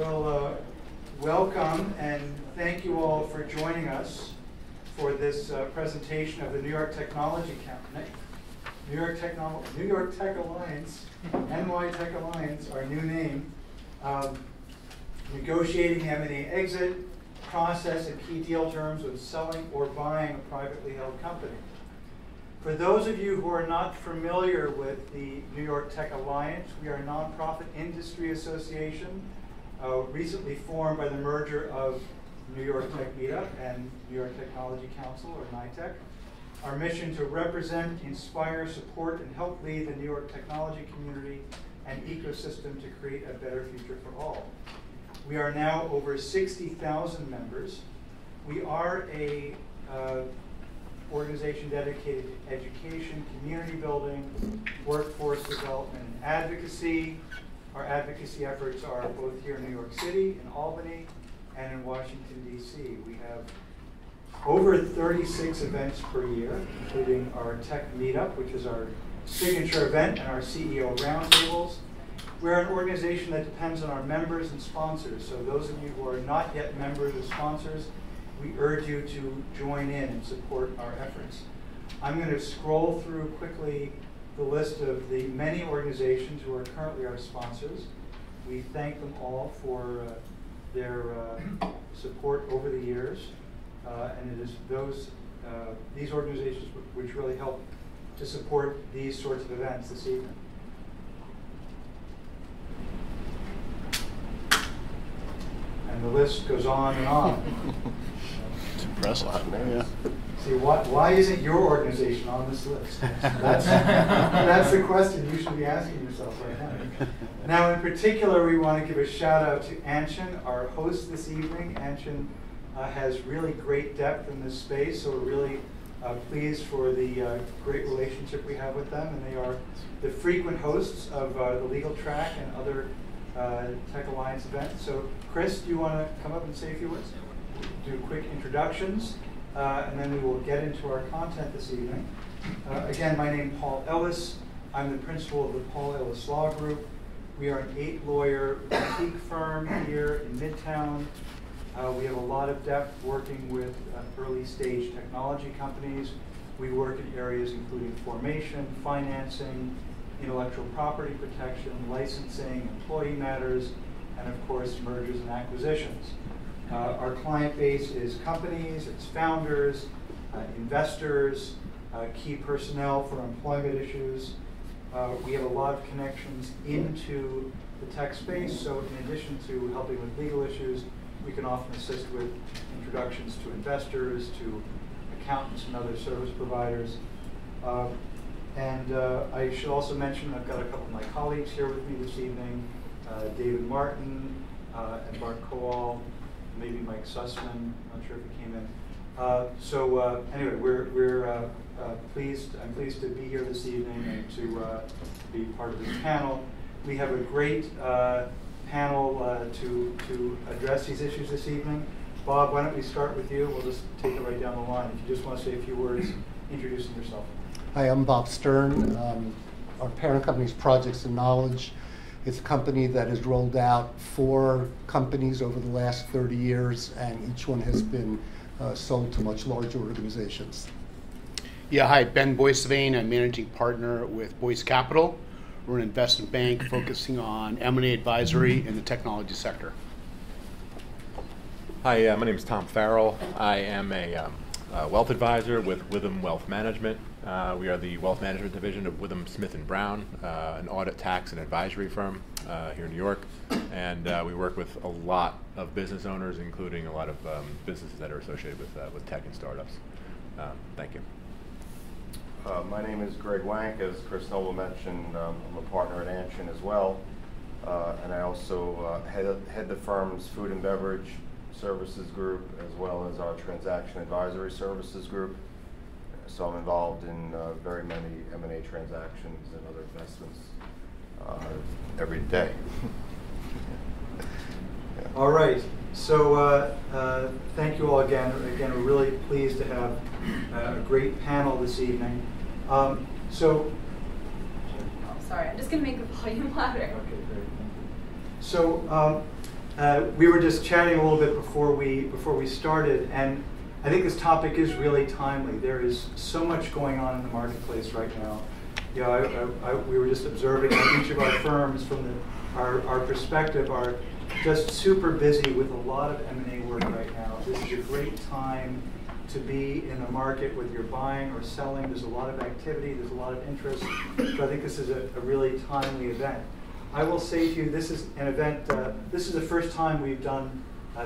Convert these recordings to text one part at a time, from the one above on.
Well, welcome and thank you all for joining us for this presentation of the New York Technology New York Tech Alliance, NYTECH Alliance, our new name, negotiating M&A exit process and key deal terms with selling or buying a privately held company. For those of you who are not familiar with the New York Tech Alliance, we are a nonprofit industry association recently formed by the merger of New York Tech Meetup and New York Technology Council, or NYTECH. Our mission to represent, inspire, support, and help lead the New York technology community and ecosystem to create a better future for all. We are now over 60,000 members. We are a organization dedicated to education, community building, workforce development, and advocacy. Our advocacy efforts are both here in New York City, in Albany, and in Washington, D.C. We have over 36 events per year, including our Tech Meetup, which is our signature event, and our CEO roundtables. We're an organization that depends on our members and sponsors. So those of you who are not yet members or sponsors, we urge you to join in and support our efforts. I'm going to scroll through quickly the list of the many organizations who are currently our sponsors. We thank them all for their support over the years. And it is these organizations which really help to support these sorts of events this evening. And the list goes on and on. It's impressive. Yeah. See, why isn't your organization on this list? That's the question you should be asking yourself right now. Now, in particular, we want to give a shout out to Anshin, our host this evening. Anshin has really great depth in this space, so we're really pleased for the great relationship we have with them. And they are the frequent hosts of the Legal Track and other Tech Alliance events. So, Chris, do you want to come up and say a few words? Do quick introductions, and then we will get into our content this evening. Again, my name is Paul Ellis. I'm the principal of the Paul Ellis Law Group. We are an 8-lawyer boutique firm here in Midtown. We have a lot of depth working with early-stage technology companies. We work in areas including formation, financing, intellectual property protection, licensing, employee matters, and of course, mergers and acquisitions. Our client base is companies, its founders, investors, key personnel for employment issues. We have a lot of connections into the tech space, so in addition to helping with legal issues, we can often assist with introductions to investors, to accountants and other service providers. I should also mention I've got a couple of my colleagues here with me this evening, David Martin and Mark Kowal, maybe Mike Sussman, not sure if he came in. Anyway, we're pleased. I'm pleased to be here this evening and to be part of this panel. We have a great panel to address these issues this evening. Bob, why don't we start with you? We'll just take it right down the line. If you just want to say a few words, introducing yourself. Hi, I'm Bob Stern. Our parent company is Projects and Knowledge. It's a company that has rolled out 4 companies over the last 30 years, and each one has been sold to much larger organizations. Yeah, hi, Ben Boissevain. I'm managing partner with Boyce Capital. We're an investment bank focusing on M&A advisory in the technology sector. Hi, my name is Tom Farrell. I am a wealth advisor with Witham Wealth Management. We are the wealth management division of Witham Smith & Brown, an audit, tax, and advisory firm here in New York. And we work with a lot of business owners, including a lot of businesses that are associated with tech and startups. Thank you. My name is Greg Wank. As Chris Noble mentioned, I'm a partner at Anshin as well. And I also head the firm's food and beverage services group, as well as our transaction advisory services group. So I'm involved in very many M&A transactions and other investments every day. Yeah. All right. So thank you all again. Again, we're really pleased to have a great panel this evening. Sorry, I'm just going to make the volume louder. Okay, great. So We were just chatting a little bit before we started, and I think this topic is really timely. There is so much going on in the marketplace right now. You know, we were just observing how each of our firms, from our perspective, are just super busy with a lot of M&A work right now. This is a great time to be in the market, whether you're buying or selling. There's a lot of activity, there's a lot of interest. So I think this is a really timely event. I will say to you, this is an event, this is the first time we've done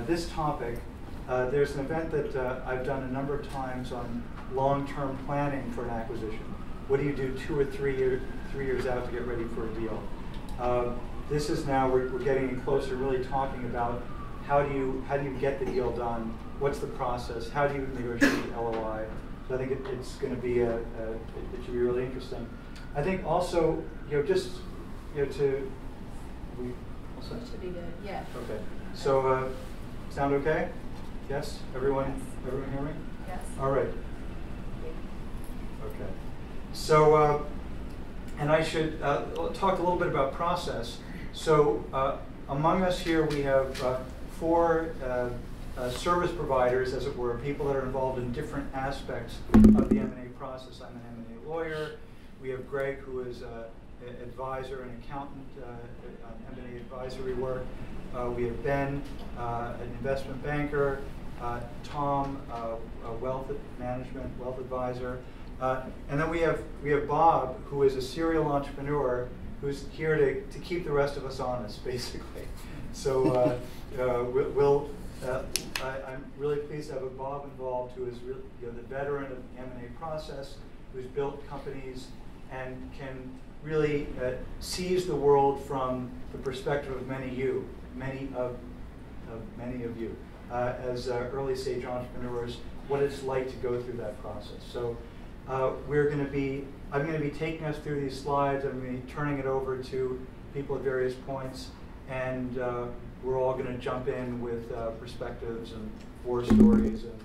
this topic. There's an event that I've done a number of times on long-term planning for an acquisition. What do you do 2 or 3 years out to get ready for a deal? This is now, we're getting closer, really talking about how do you get the deal done? What's the process? How do you negotiate the LOI? So I think it's going to be it should be really interesting. I think also, you know, just to should be good. Yeah. Okay. So sound okay? Yes. Everyone hear me? Yes. All right. Okay. So and I should talk a little bit about process. So among us here we have 4 service providers, as it were, people that are involved in different aspects of the M&A process. I'm an M&A lawyer. We have Greg, who is an advisor and accountant on M&A advisory work. We have Ben, an investment banker. Tom, a wealth management, wealth advisor. And then we have Bob, who is a serial entrepreneur, who's here to keep the rest of us honest, basically. So I'm really pleased to have Bob involved, who is really, the veteran of the M&A process, who's built companies and can really sees the world from the perspective of many of you as early stage entrepreneurs, what it's like to go through that process. So I'm going to be taking us through these slides. I'm going to be turning it over to people at various points, and we're all going to jump in with perspectives and war stories, and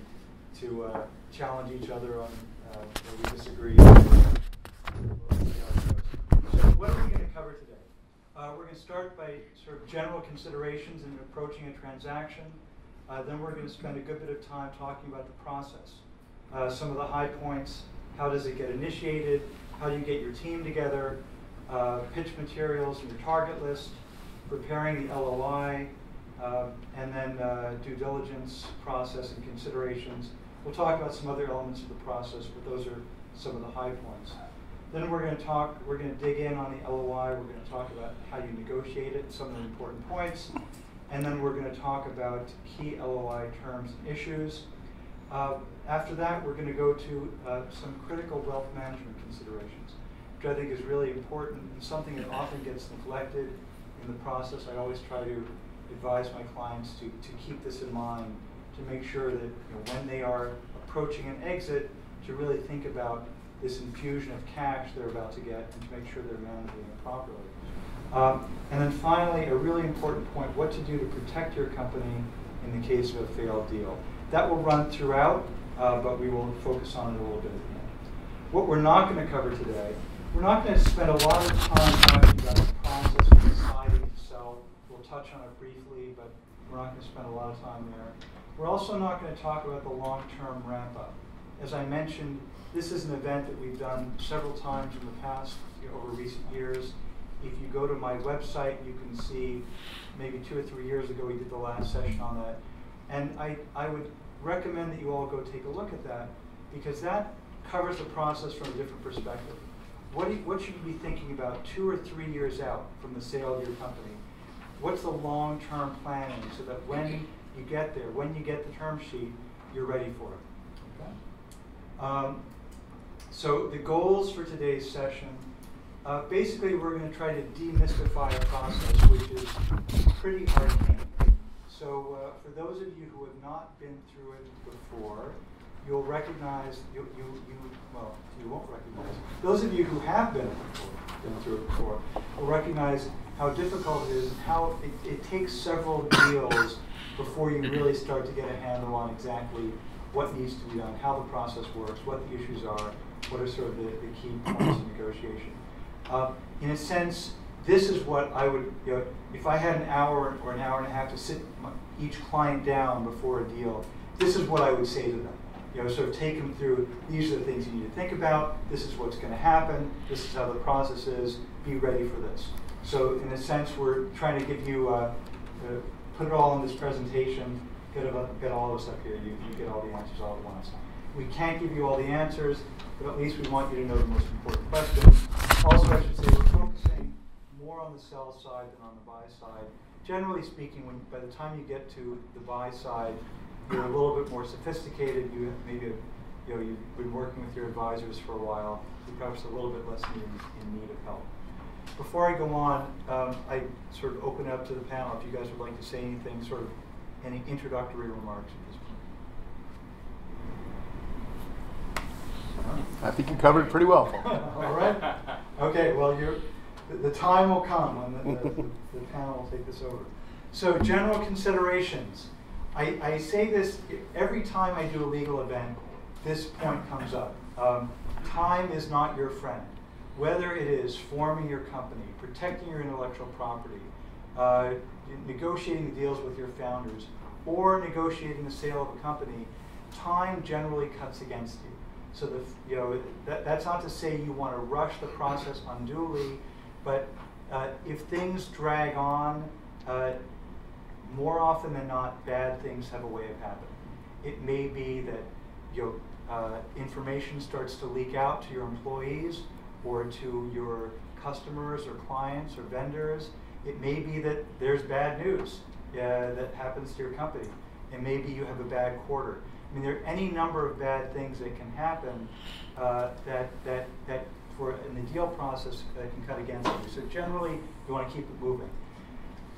to challenge each other on where we disagree. So what are we going to cover today? We're going to start by sort of general considerations in approaching a transaction. Then we're going to spend a good bit of time talking about the process. Some of the high points: how does it get initiated? How do you get your team together? Pitch materials and your target list, preparing the LOI, and then due diligence process and considerations. We'll talk about some other elements of the process, but those are some of the high points. Then we're going to dig in on the LOI. We're going to talk about how you negotiate it, some of the important points. And then we're going to talk about key LOI terms and issues. After that, we're going to go to some critical wealth management considerations, which I think is really important and something that often gets neglected in the process. I always try to advise my clients to keep this in mind, to make sure that when they are approaching an exit, to really think about this infusion of cash they're about to get, and to make sure they're managing it properly. And then finally, a really important point: what to do to protect your company in the case of a failed deal. That will run throughout, but we will focus on it a little bit at the end. What we're not going to cover today, we're not going to spend a lot of time talking about the process of deciding to sell. We'll touch on it briefly, but we're not going to spend a lot of time there. We're also not going to talk about the long-term ramp-up. As I mentioned, this is an event that we've done several times in the past, over recent years. If you go to my website, you can see maybe 2 or 3 years ago we did the last session on that. And I would recommend that you all go take a look at that, because that covers the process from a different perspective. What should you be thinking about 2 or 3 years out from the sale of your company? What's the long-term planning, so that when you get there, when you get the term sheet, you're ready for it? Okay? So the goals for today's session, basically we're going to try to demystify a process which is pretty arcane. So for those of you who have not been through it before, you'll recognize, you won't recognize. Those of you who have been through it before will recognize how difficult it is, and how it takes several deals before you really start to get a handle on exactly what needs to be done, how the process works, what the issues are, what are sort of the key points of negotiation. In a sense, this is what I would, if I had an hour or an hour and a half to sit each client down before a deal, this is what I would say to them. Sort of take them through, these are the things you need to think about, this is what's going to happen, this is how the process is, be ready for this. So in a sense, we're trying to give you, put it all in this presentation, get all of us up here, you get all the answers all at once. We can't give you all the answers, but at least we want you to know the most important questions. Also, I should say, we're focusing more on the sell side than on the buy side. Generally speaking, by the time you get to the buy side, you're a little bit more sophisticated. You've been working with your advisors for a while. You're perhaps a little bit less in need of help. Before I go on, I sort of open it up to the panel if you guys would like to say anything, sort of any introductory remarks at this point. I think you covered it pretty well. All right. Okay. Well, the time will come when the panel will take this over. So, general considerations. I say this every time I do a legal event. This point comes up. Time is not your friend. Whether it is forming your company, protecting your intellectual property, negotiating deals with your founders, or negotiating the sale of a company, time generally cuts against you. So that's not to say you want to rush the process unduly, but if things drag on, more often than not, bad things have a way of happening. It may be that information starts to leak out to your employees or to your customers or clients or vendors. It may be that there's bad news that happens to your company. It may be you have a bad quarter. I mean, there are any number of bad things that can happen that in the deal process can cut against you. So generally, you want to keep it moving.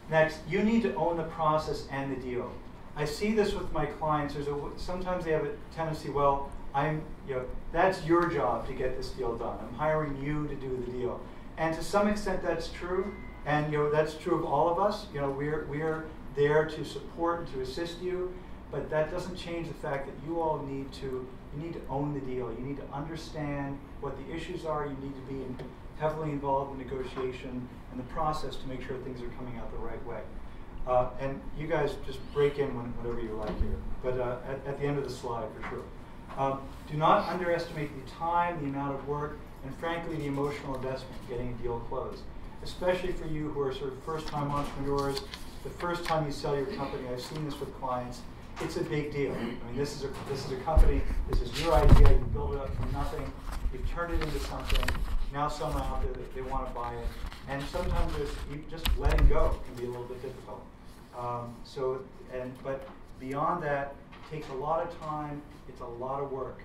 Next, you need to own the process and the deal. I see this with my clients. Sometimes they have a tendency, well, that's your job to get this deal done. I'm hiring you to do the deal. And to some extent, that's true. And that's true of all of us. We're there to support and to assist you. But that doesn't change the fact that you all need to own the deal. You need to understand what the issues are. You need to be heavily involved in negotiation and the process to make sure things are coming out the right way. And you guys just break in whenever you like here, but at the end of the slide for sure. Do not underestimate the time, the amount of work, and frankly the emotional investment in getting a deal closed. Especially for you who are sort of first-time entrepreneurs, the first time you sell your company, I've seen this with clients, it's a big deal. I mean, this is a company, this is your idea, you build it up from nothing, you've turned it into something, now someone out there, they want to buy it. And sometimes just letting go can be a little bit difficult. But beyond that, it takes a lot of time, it's a lot of work.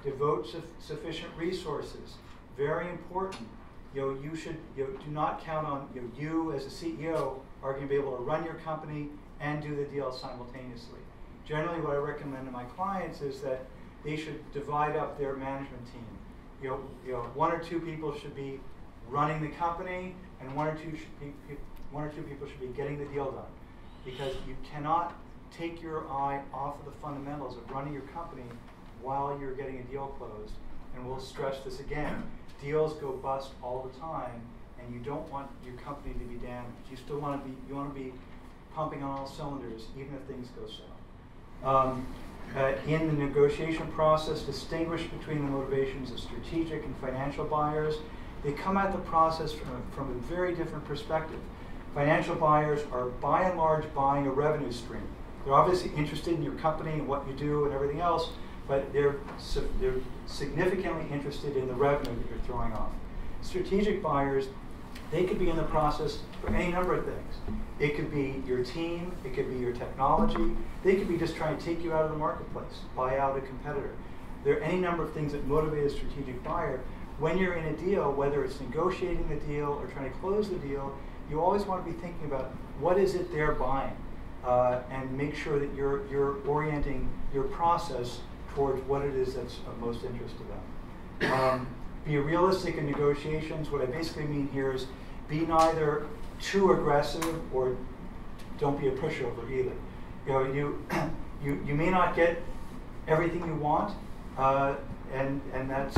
Devote sufficient resources, very important. You should do not count on you as a CEO are going to be able to run your company and do the deal simultaneously. Generally, what I recommend to my clients is that they should divide up their management team. One or two people should be running the company, and one or two people should be getting the deal done, because you cannot take your eye off of the fundamentals of running your company while you're getting a deal closed. And we'll stress this again: deals go bust all the time, and you don't want your company to be damaged. You still want to be pumping on all cylinders, even if things go south. In the negotiation process, distinguish between the motivations of strategic and financial buyers. They come at the process from a very different perspective. Financial buyers are by and large buying a revenue stream. They're obviously interested in your company and what you do and everything else, but they're significantly interested in the revenue that you're throwing off. Strategic buyers, they could be in the process for any number of things. It could be your team, it could be your technology, they could be just trying to take you out of the marketplace, buy out a competitor. There are any number of things that motivate a strategic buyer. When you're in a deal, whether it's negotiating the deal or trying to close the deal, you always want to be thinking about what is it they're buying, and make sure that you're orienting your process towards what it is that's of most interest to them. Be realistic in negotiations. What I basically mean here is be neither too aggressive or don't be a pushover either. You may not get everything you want, and that's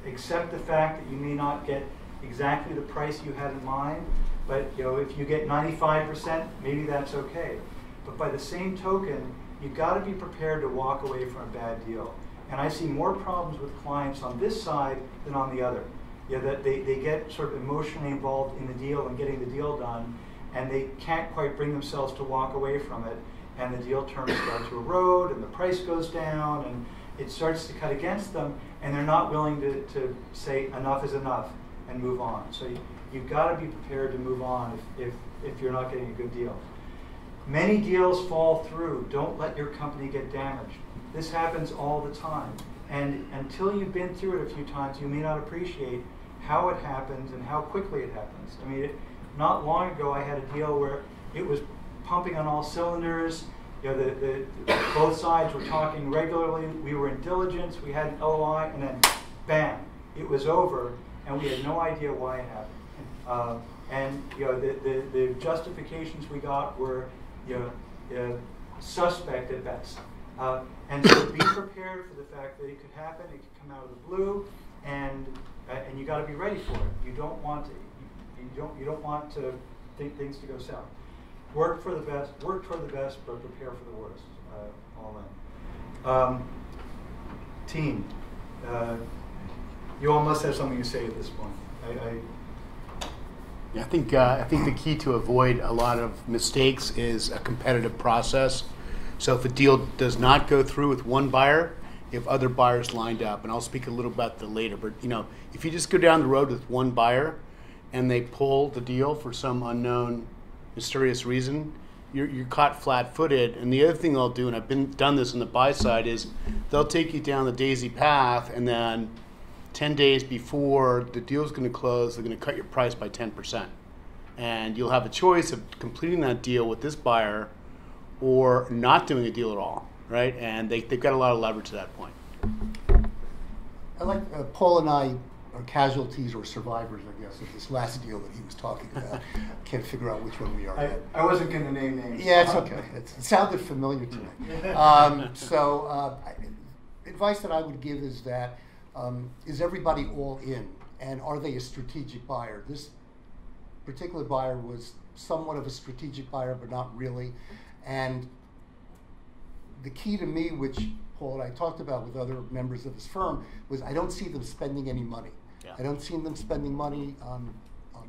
accept the fact that you may not get exactly the price you had in mind, but if you get 95%, maybe that's okay. But by the same token, you've got to be prepared to walk away from a bad deal. And I see more problems with clients on this side than on the other. That they get sort of emotionally involved in the deal and getting the deal done, and they can't quite bring themselves to walk away from it, and the deal terms start to erode, and the price goes down, and it starts to cut against them, and they're not willing to say enough is enough and move on. So you've got to be prepared to move on if you're not getting a good deal. Many deals fall through. Don't let your company get damaged. This happens all the time. And until you've been through it a few times, you may not appreciate how it happens and how quickly it happens. I mean, not long ago, I had a deal where it was pumping on all cylinders. Both sides were talking regularly. We were in diligence. We had an LOI, and then, bam, it was over, and we had no idea why it happened. And the justifications we got were suspect at best. And so be prepared for the fact that it could happen. It could come out of the blue, and you got to be ready for it. You don't want to think things to go south. Work for the best. Work toward the best, but prepare for the worst. All in. Team, you all must have something to say at this point. I think the key to avoid a lot of mistakes is a competitive process. So if a deal does not go through with one buyer, you have other buyers lined up, and I'll speak a little about that later. But if you just go down the road with one buyer, and they pull the deal for some unknown, mysterious reason, you're caught flat-footed. And the other thing they'll do, and I've done this on the buy side, is they'll take you down the daisy path, and then 10 days before the deal's going to close, they're going to cut your price by 10%. And you'll have a choice of completing that deal with this buyer or not doing a deal at all, right? And they've got a lot of leverage to that point. I like Paul and I are casualties or survivors, I guess, of this last deal that he was talking about. Can't figure out which one we are yet. I wasn't going to name names. Yeah, it's okay. It sounded familiar to me. Advice that I would give is that is everybody all in, and are they a strategic buyer? This particular buyer was somewhat of a strategic buyer, but not really. And the key to me, which Paul and I talked about with other members of his firm, was I don't see them spending any money. Yeah. I don't see them spending money on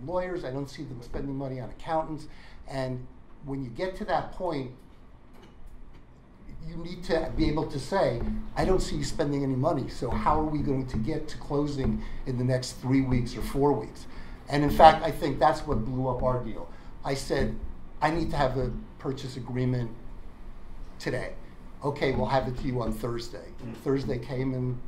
lawyers. I don't see them spending money on accountants. And when you get to that point, you need to be able to say, I don't see you spending any money, so how are we going to get to closing in the next 3 weeks or 4 weeks? And in fact, I think that's what blew up our deal. I said, I need to have a purchase agreement today. Okay, we'll have it to you on Thursday. And Thursday came and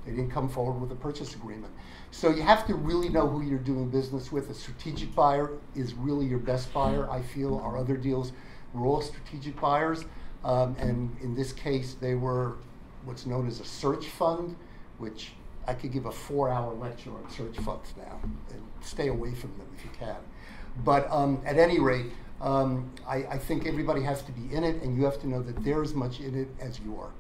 they didn't come forward with a purchase agreement. So you have to really know who you're doing business with. A strategic buyer is really your best buyer. I feel our other deals were all strategic buyers. And in this case, they were what's known as a search fund, which I could give a 4-hour lecture on search funds now. And stay away from them if you can. But at any rate, I think everybody has to be in it, and you have to know that they're as much in it as you are.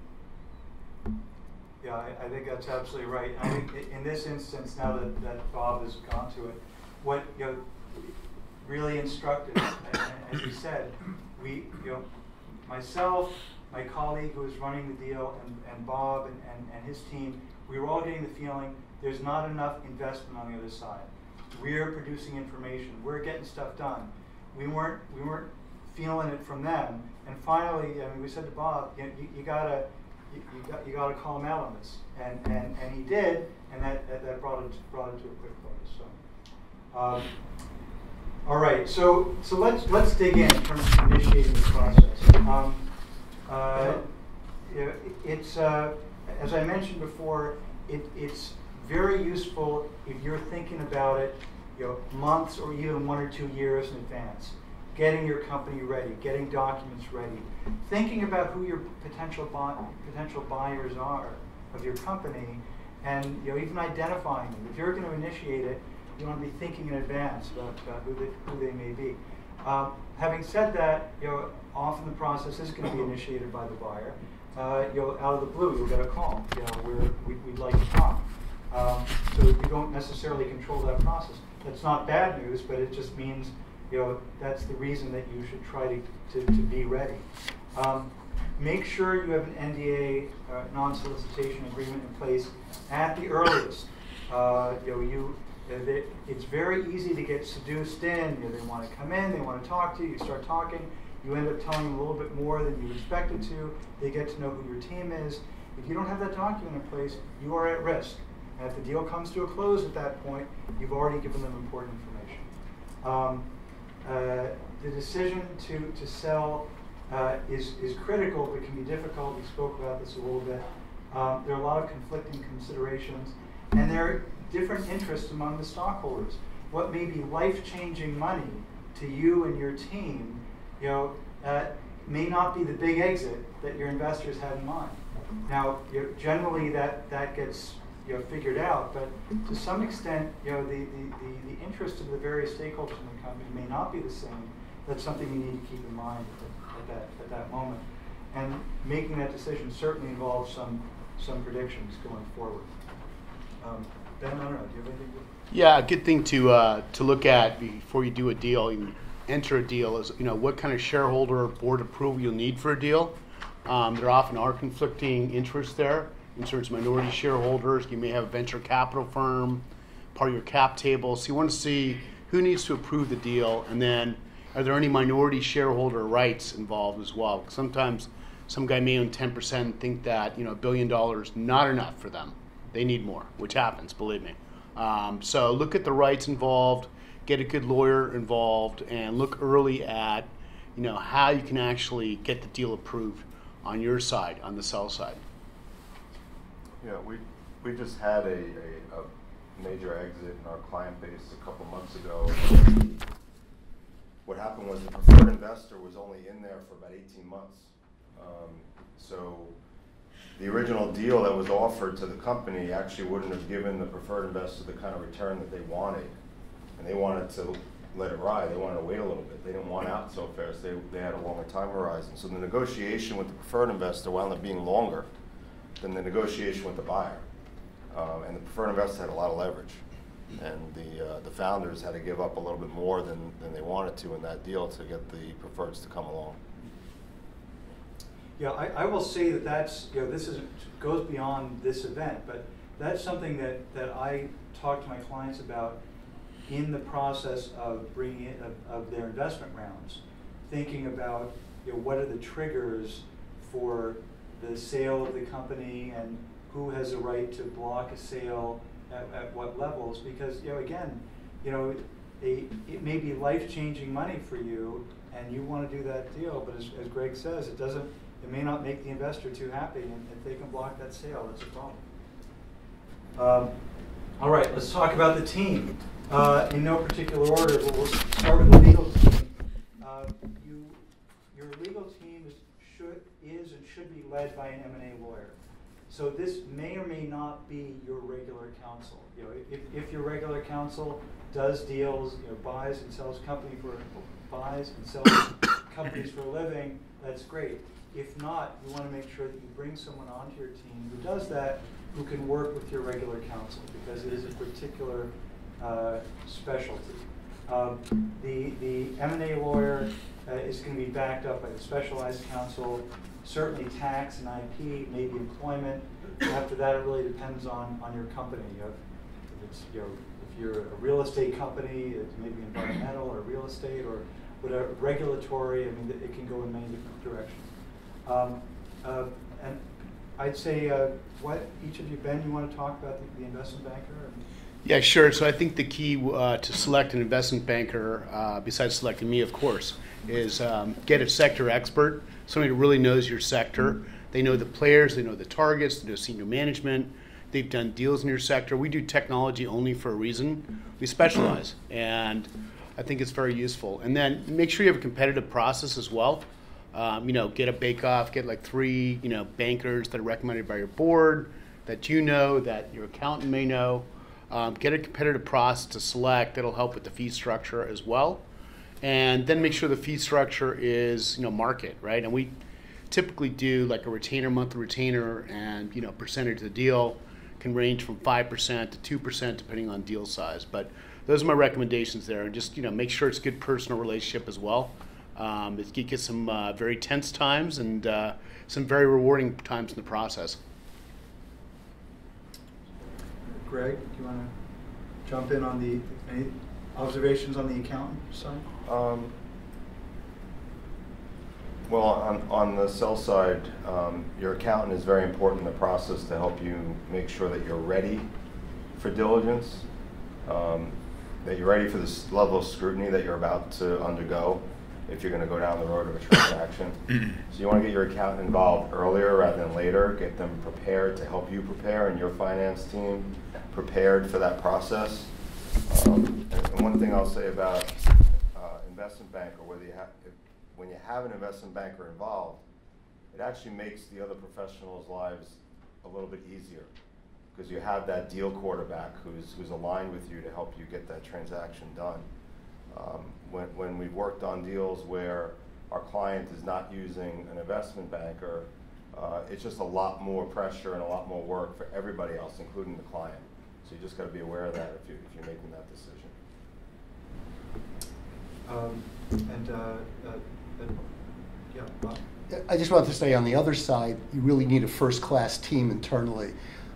Yeah, I think that's absolutely right. I think in this instance, now that Bob has gone to it, what really instructive, as you said, myself, my colleague who was running the deal, and Bob and his team, we were all getting the feeling there's not enough investment on the other side. We're producing information. We're getting stuff done. We weren't feeling it from them. And finally, we said to Bob, you gotta call him out on this. And he did, and that brought it to a quick close. So, all right. So let's dig in terms of initiating the process. It's as I mentioned before, it's very useful if you're thinking about it, months or even 1 or 2 years in advance. Getting your company ready, getting documents ready, thinking about who your potential buyers are of your company, and even identifying them. If you're going to initiate it, you want to be thinking in advance about who they may be. Having said that, often the process is going to be initiated by the buyer. Out of the blue, you'll get a call. We'd like to talk. So you don't necessarily control that process. That's not bad news, but it just means, that's the reason that you should try to be ready. Make sure you have an NDA, non-solicitation agreement in place at the earliest. It's very easy to get seduced in. They want to come in, they want to talk to you, you start talking, you end up telling them a little bit more than you expected to, they get to know who your team is. If you don't have that document in place, you are at risk. And if the deal comes to a close at that point, you've already given them important information. The decision to sell is critical, but can be difficult. We spoke about this a little bit. There are a lot of conflicting considerations, and there are different interests among the stockholders. What may be life-changing money to you and your team, may not be the big exit that your investors had in mind. Now, generally that gets figured out, but to some extent, the interest of the various stakeholders in the company may not be the same. That's something you need to keep in mind at that moment. And making that decision certainly involves some predictions going forward. Ben, I don't know, do you have anything to? Yeah, a good thing to look at before you do a deal, you enter a deal, is what kind of shareholder or board approval you'll need for a deal. There often are conflicting interests there. In terms of minority shareholders, you may have a venture capital firm, part of your cap table. So you want to see who needs to approve the deal, and then are there any minority shareholder rights involved as well? Sometimes some guy may own 10% and think that $1 billion not enough for them. They need more, which happens, believe me. So look at the rights involved, get a good lawyer involved, and look early at how you can actually get the deal approved on your side, on the sell side. Yeah, we just had a major exit in our client base a couple months ago. What happened was the preferred investor was only in there for about 18 months. So the original deal that was offered to the company actually wouldn't have given the preferred investor the kind of return that they wanted. And they wanted to let it ride. They wanted to wait a little bit. They didn't want out so fast. They had a longer time horizon. So the negotiation with the preferred investor wound up being longer than the negotiation with the buyer. And the preferred investor had a lot of leverage. And the founders had to give up a little bit more than they wanted to in that deal to get the preferreds to come along. Yeah, I will say that's, this goes beyond this event, but that's something that I talk to my clients about in the process of bringing in, of their investment rounds, thinking about what are the triggers for the sale of the company and who has a right to block a sale at what levels, because again, it may be life-changing money for you and you want to do that deal, but as Greg says, it may not make the investor too happy, and if they can block that sale, that's a problem. All right, let's talk about the team. In no particular order, but we'll start with the legal team. Your legal team is and should be led by an M&A lawyer. So this may or may not be your regular counsel. If your regular counsel does deals, buys and sells companies for a living, that's great. If not, you want to make sure that you bring someone onto your team who does that, who can work with your regular counsel, because it is a particular specialty. The M&A lawyer is going to be backed up by the specialized counsel, certainly tax and IP, maybe employment. After that, it really depends on your company. If you're a real estate company, it's maybe environmental or real estate or whatever, regulatory. I mean, it can go in many different directions. And I'd say, what each of you, Ben, you want to talk about the investment banker? Yeah, sure. So I think the key to select an investment banker, besides selecting me, of course, is get a sector expert, somebody who really knows your sector. They know the players, they know the targets, they know senior management. They've done deals in your sector. We do technology only for a reason. We specialize, and I think it's very useful. And then make sure you have a competitive process as well. Get a bake-off, get like 3, bankers that are recommended by your board, that that your accountant may know. Get a competitive process to select. That'll help with the fee structure as well. And then make sure the fee structure is, market, right? And we typically do like a retainer, monthly retainer, and, percentage of the deal. can range from 5% to 2% depending on deal size. But those are my recommendations there. And just make sure it's a good personal relationship as well. You get some very tense times and some very rewarding times in the process. Greg, do you want to jump in on any observations on the accountant side? Well, on the sell side, your accountant is very important in the process to help you make sure that you're ready for diligence, that you're ready for this level of scrutiny that you're about to undergo if you're going to go down the road of a transaction. So you want to get your accountant involved earlier rather than later, get them prepared to help you prepare and your finance team prepared for that process. And one thing I'll say about investment banker, when you have an investment banker involved, it actually makes the other professionals' lives a little bit easier because you have that deal quarterback who's aligned with you to help you get that transaction done. When we've worked on deals where our client is not using an investment banker, it's just a lot more pressure and a lot more work for everybody else, including the client. So you just got to be aware of that if you're making that decision. Yeah, Bob. I just want to say on the other side, you really need a first-class team internally.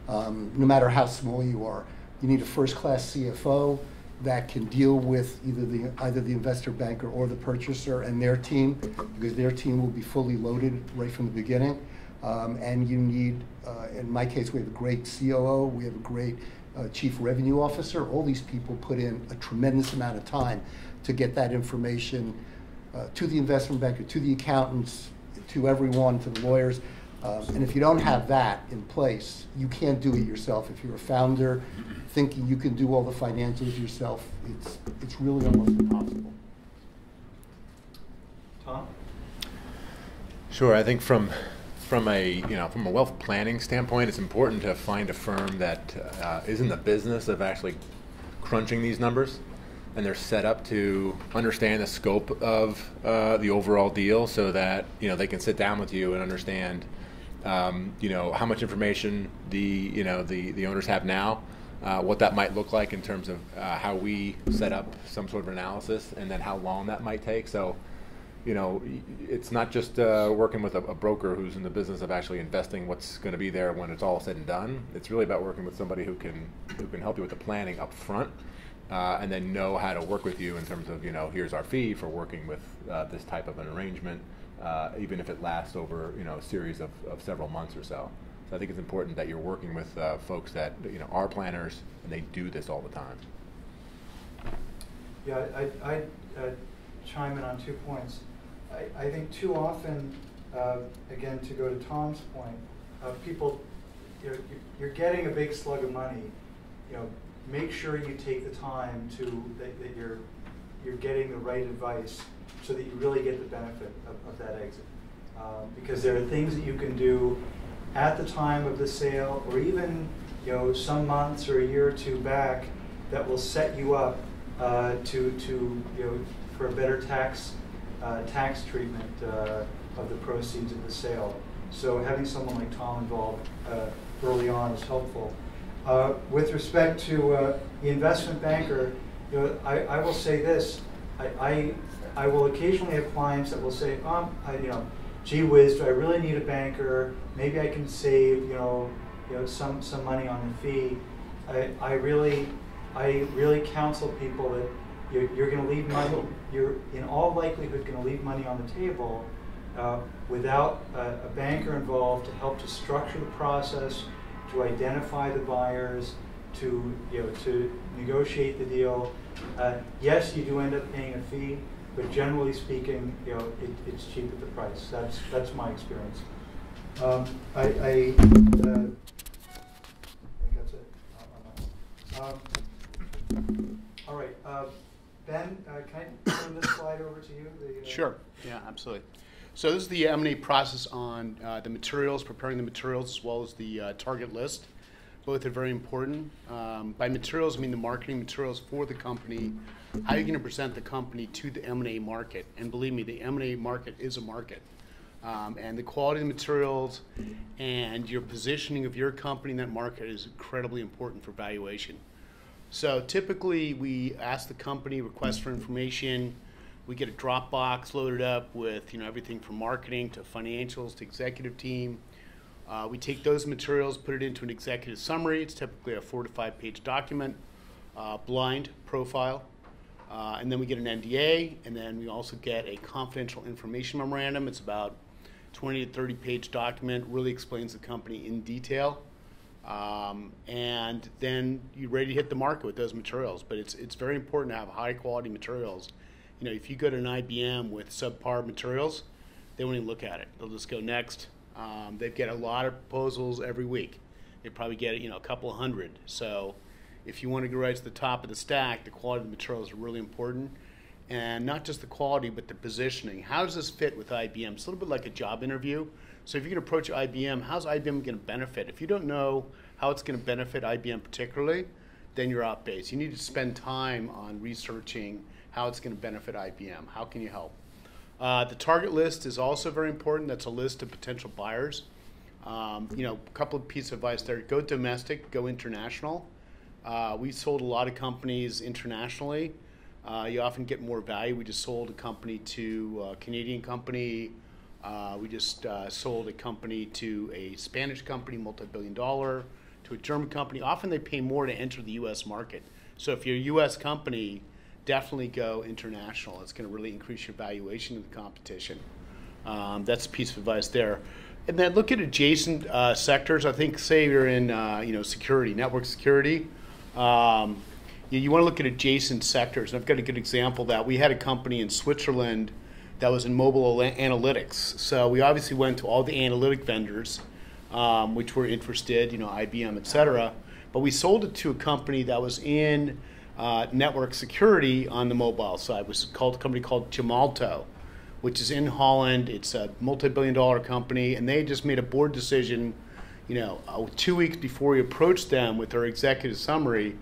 No matter how small you are, you need a first-class CFO that can deal with either the investor banker or the purchaser and their team, because their team will be fully loaded right from the beginning. And you need, in my case, we have a great COO, we have a great chief revenue officer. All these people put in a tremendous amount of time to get that information to the investment banker, to the accountants, to everyone, to the lawyers. And if you don't have that in place, you can't do it yourself. If you're a founder thinking you can do all the financials yourself, it's really almost impossible. Tom? Sure. I think from a wealth planning standpoint, it's important to find a firm that is in the business of actually crunching these numbers, and they're set up to understand the scope of the overall deal, so that they can sit down with you and understand how much information the owners have now, what that might look like in terms of how we set up some sort of analysis, and then how long that might take. So, it's not just working with a broker who's in the business of actually investing what's going to be there when it's all said and done. It's really about working with somebody who can help you with the planning up front, and then know how to work with you in terms of, here's our fee for working with this type of an arrangement, even if it lasts over, a series of several months or so. So I think it's important that you're working with folks that, are planners, and they do this all the time. Yeah, I chime in on 2 points. I think too often, again, to go to Tom's point, people, you're getting a big slug of money. Make sure you take the time that you're getting the right advice, so that you really get the benefit of that exit. Because there are things that you can do at the time of the sale, or even some months or a year or two back, that will set you up for a better tax treatment of the proceeds of the sale. So having someone like Tom involved early on is helpful. With respect to the investment banker, I will say this: I will occasionally have clients that will say, gee whiz, do I really need a banker? Maybe I can save some money on the fee. I really counsel people that you're going to leave money. You're in all likelihood going to leave money on the table without a banker involved to help to structure the process, to identify the buyers, to negotiate the deal. Yes, you do end up paying a fee, but generally speaking, it's cheap at the price. That's my experience. I think that's it. All right, Ben, can I turn this slide over to you? Sure. Yeah, absolutely. So this is the M&A process on the materials, preparing the materials, as well as the target list. Both are very important. By materials, I mean the marketing materials for the company, how you're going to present the company to the M&A market. And believe me, the M&A market is a market. And the quality of the materials and your positioning of your company in that market is incredibly important for valuation. So typically we ask the company, request for information. We get a Dropbox loaded up with everything from marketing to financials to executive team. We take those materials, put it into an executive summary. It's typically a 4 to 5 page document, blind profile. And then we get an NDA, and then we also get a confidential information memorandum. It's about 20 to 30 page document, really explains the company in detail. And then you're ready to hit the market with those materials. But it's very important to have high quality materials. If you go to an IBM with subpar materials, they won't even look at it. They'll just go next. They get a lot of proposals every week. They probably get a couple of hundred. So if you want to go right to the top of the stack, the quality of the materials are really important. And not just the quality, but the positioning. How does this fit with IBM? It's a little bit like a job interview. So if you're going to approach IBM, how's IBM going to benefit? If you don't know how it's going to benefit IBM particularly, then you're off base. You need to spend time on researching how it's going to benefit IBM. How can you help? The target list is also very important. That's a list of potential buyers. A couple of pieces of advice there. Go domestic, go international. We sold a lot of companies internationally. You often get more value. We just sold a company to a Canadian company. We just sold a company to a Spanish company, multi-billion-dollar, to a German company. Often they pay more to enter the U.S. market. So if you're a U.S. company, definitely go international. It's going to really increase your valuation of the competition. That's a piece of advice there. And then look at adjacent sectors. I think, say you're in security, network security. You want to look at adjacent sectors. And I've got a good example of that. We had a company in Switzerland that was in mobile analytics. So we obviously went to all the analytic vendors, which were interested, IBM, et cetera. But we sold it to a company that was in network security on the mobile side. It was a company called Gemalto, which is in Holland. It's a multi-billion-dollar company, and they just made a board decision, 2 weeks before we approached them with our executive summary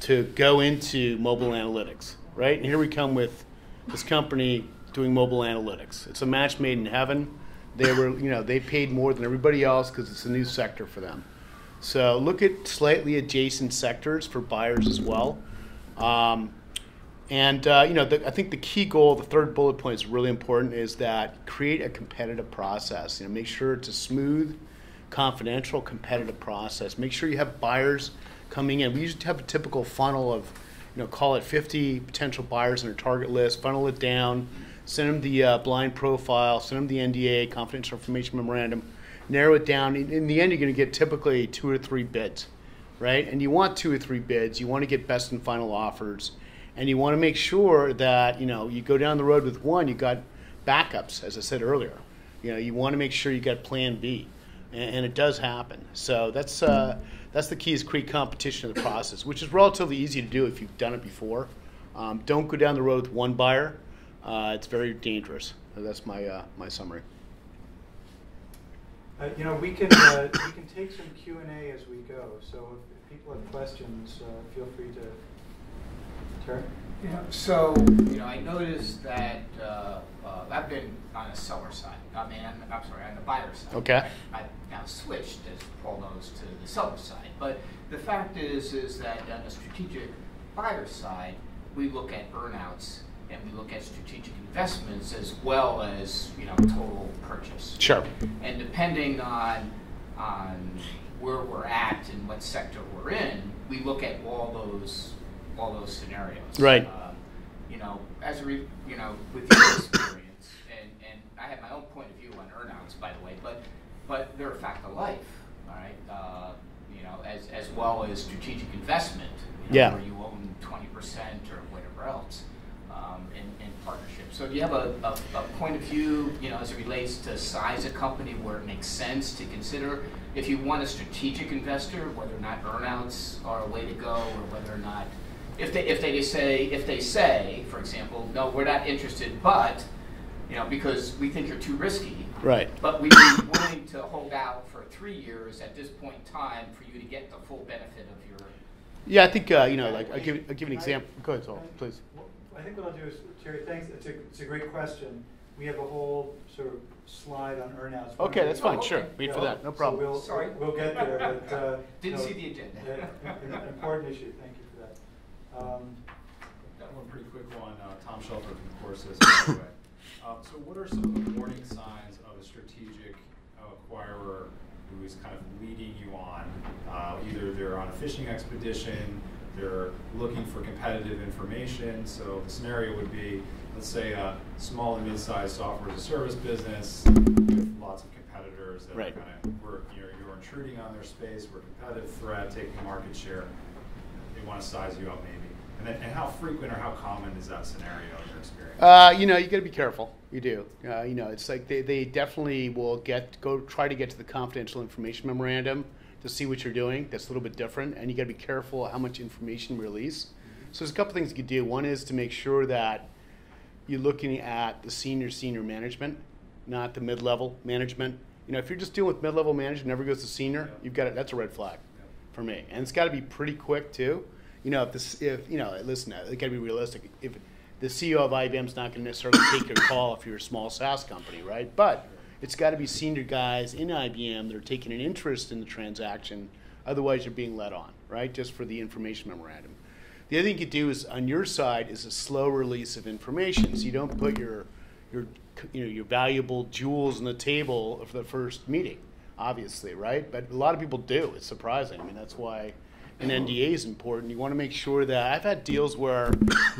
to go into mobile analytics, right? And here we come with this company doing mobile analytics. It's a match made in heaven. They paid more than everybody else because it's a new sector for them. So look at slightly adjacent sectors for buyers as well. I think the key goal, the third bullet point is really important, is that create a competitive process. Make sure it's a smooth, confidential, competitive process. Make sure you have buyers coming in. We usually have a typical funnel of, call it 50 potential buyers in our target list, funnel it down, send them the blind profile, send them the NDA, confidential information memorandum, narrow it down. In the end, you're going to get typically 2 or 3 bids, right? And you want 2 or 3 bids. You want to get best and final offers. And you want to make sure that, you go down the road with one, you got backups, as I said earlier. You want to make sure you got plan B. And it does happen. So that's the key, is create competition in the process, which is relatively easy to do if you've done it before. Don't go down the road with one buyer. It's very dangerous. So that's my summary. We can take some Q&A as we go. So if people have questions, feel free to. Terry? Yeah. So I noticed that I've been on the seller side. I'm sorry, on the buyer side. Okay. I've now switched, as Paul knows, to the seller side. But the fact is that on the strategic buyer side, we look at earnouts and we look at strategic investments as well as total purchase. Sure. And depending on where we're at and what sector we're in, we look at all those scenarios. Right. With your experience, and I have my own point of view on earnouts, by the way, but they're a fact of life, all right? As well as strategic investment, where you own 20% or whatever else in partnership. So do you have a point of view, as it relates to size of company where it makes sense to consider if you want a strategic investor, whether or not earnouts are a way to go, or whether or not if they say, for example, no, we're not interested, but because we think you're too risky. Right. But we'd be willing to hold out for 3 years at this point in time for you to get the full benefit of your. Yeah, I think I'll give an example. Go ahead, Saul, please. I think what I'll do is, Terry, thanks. It's a great question. We have a whole sort of slide on earnouts. Okay, that's fine. okay. Sure, wait for that. No problem. So Sorry. we'll get there, but Didn't see the agenda. An important issue. Thank you for that. Got one pretty quick one. Tom Shelter from Courses. Anyway. So what are some of the warning signs of a strategic acquirer who is kind of leading you on? Either they're on a fishing expedition, they're looking for competitive information. So the scenario would be, let's say, a small and mid-sized software as a service business with lots of competitors that Right. are kind of, you're intruding on their space, we're a competitive threat, taking market share. They want to size you up maybe. And how frequent or how common is that scenario in your experience? You know, you got to be careful. You do. You know, it's like they definitely will try to get to the confidential information memorandum to see what you're doing. That's a little bit different, and you got to be careful how much information you release. So there's a couple things you could do. One is to make sure that you're looking at the senior management, not the mid-level management. You know, if you're just dealing with mid-level management, never goes to senior, you've got it. That's a red flag for me, and it's got to be pretty quick too. You know, if you know, listen, it got to be realistic. If the CEO of IBM's not going to necessarily take your call if you're a small SaaS company, right? But it's got to be senior guys in IBM that are taking an interest in the transaction. Otherwise, you're being led on, right? Just for the information memorandum. The other thing you could do is on your side is a slow release of information, so you don't put your valuable jewels on the table for the first meeting, obviously, right? But a lot of people do. It's surprising. I mean, that's why an NDA is important. You want to make sure that I've had deals where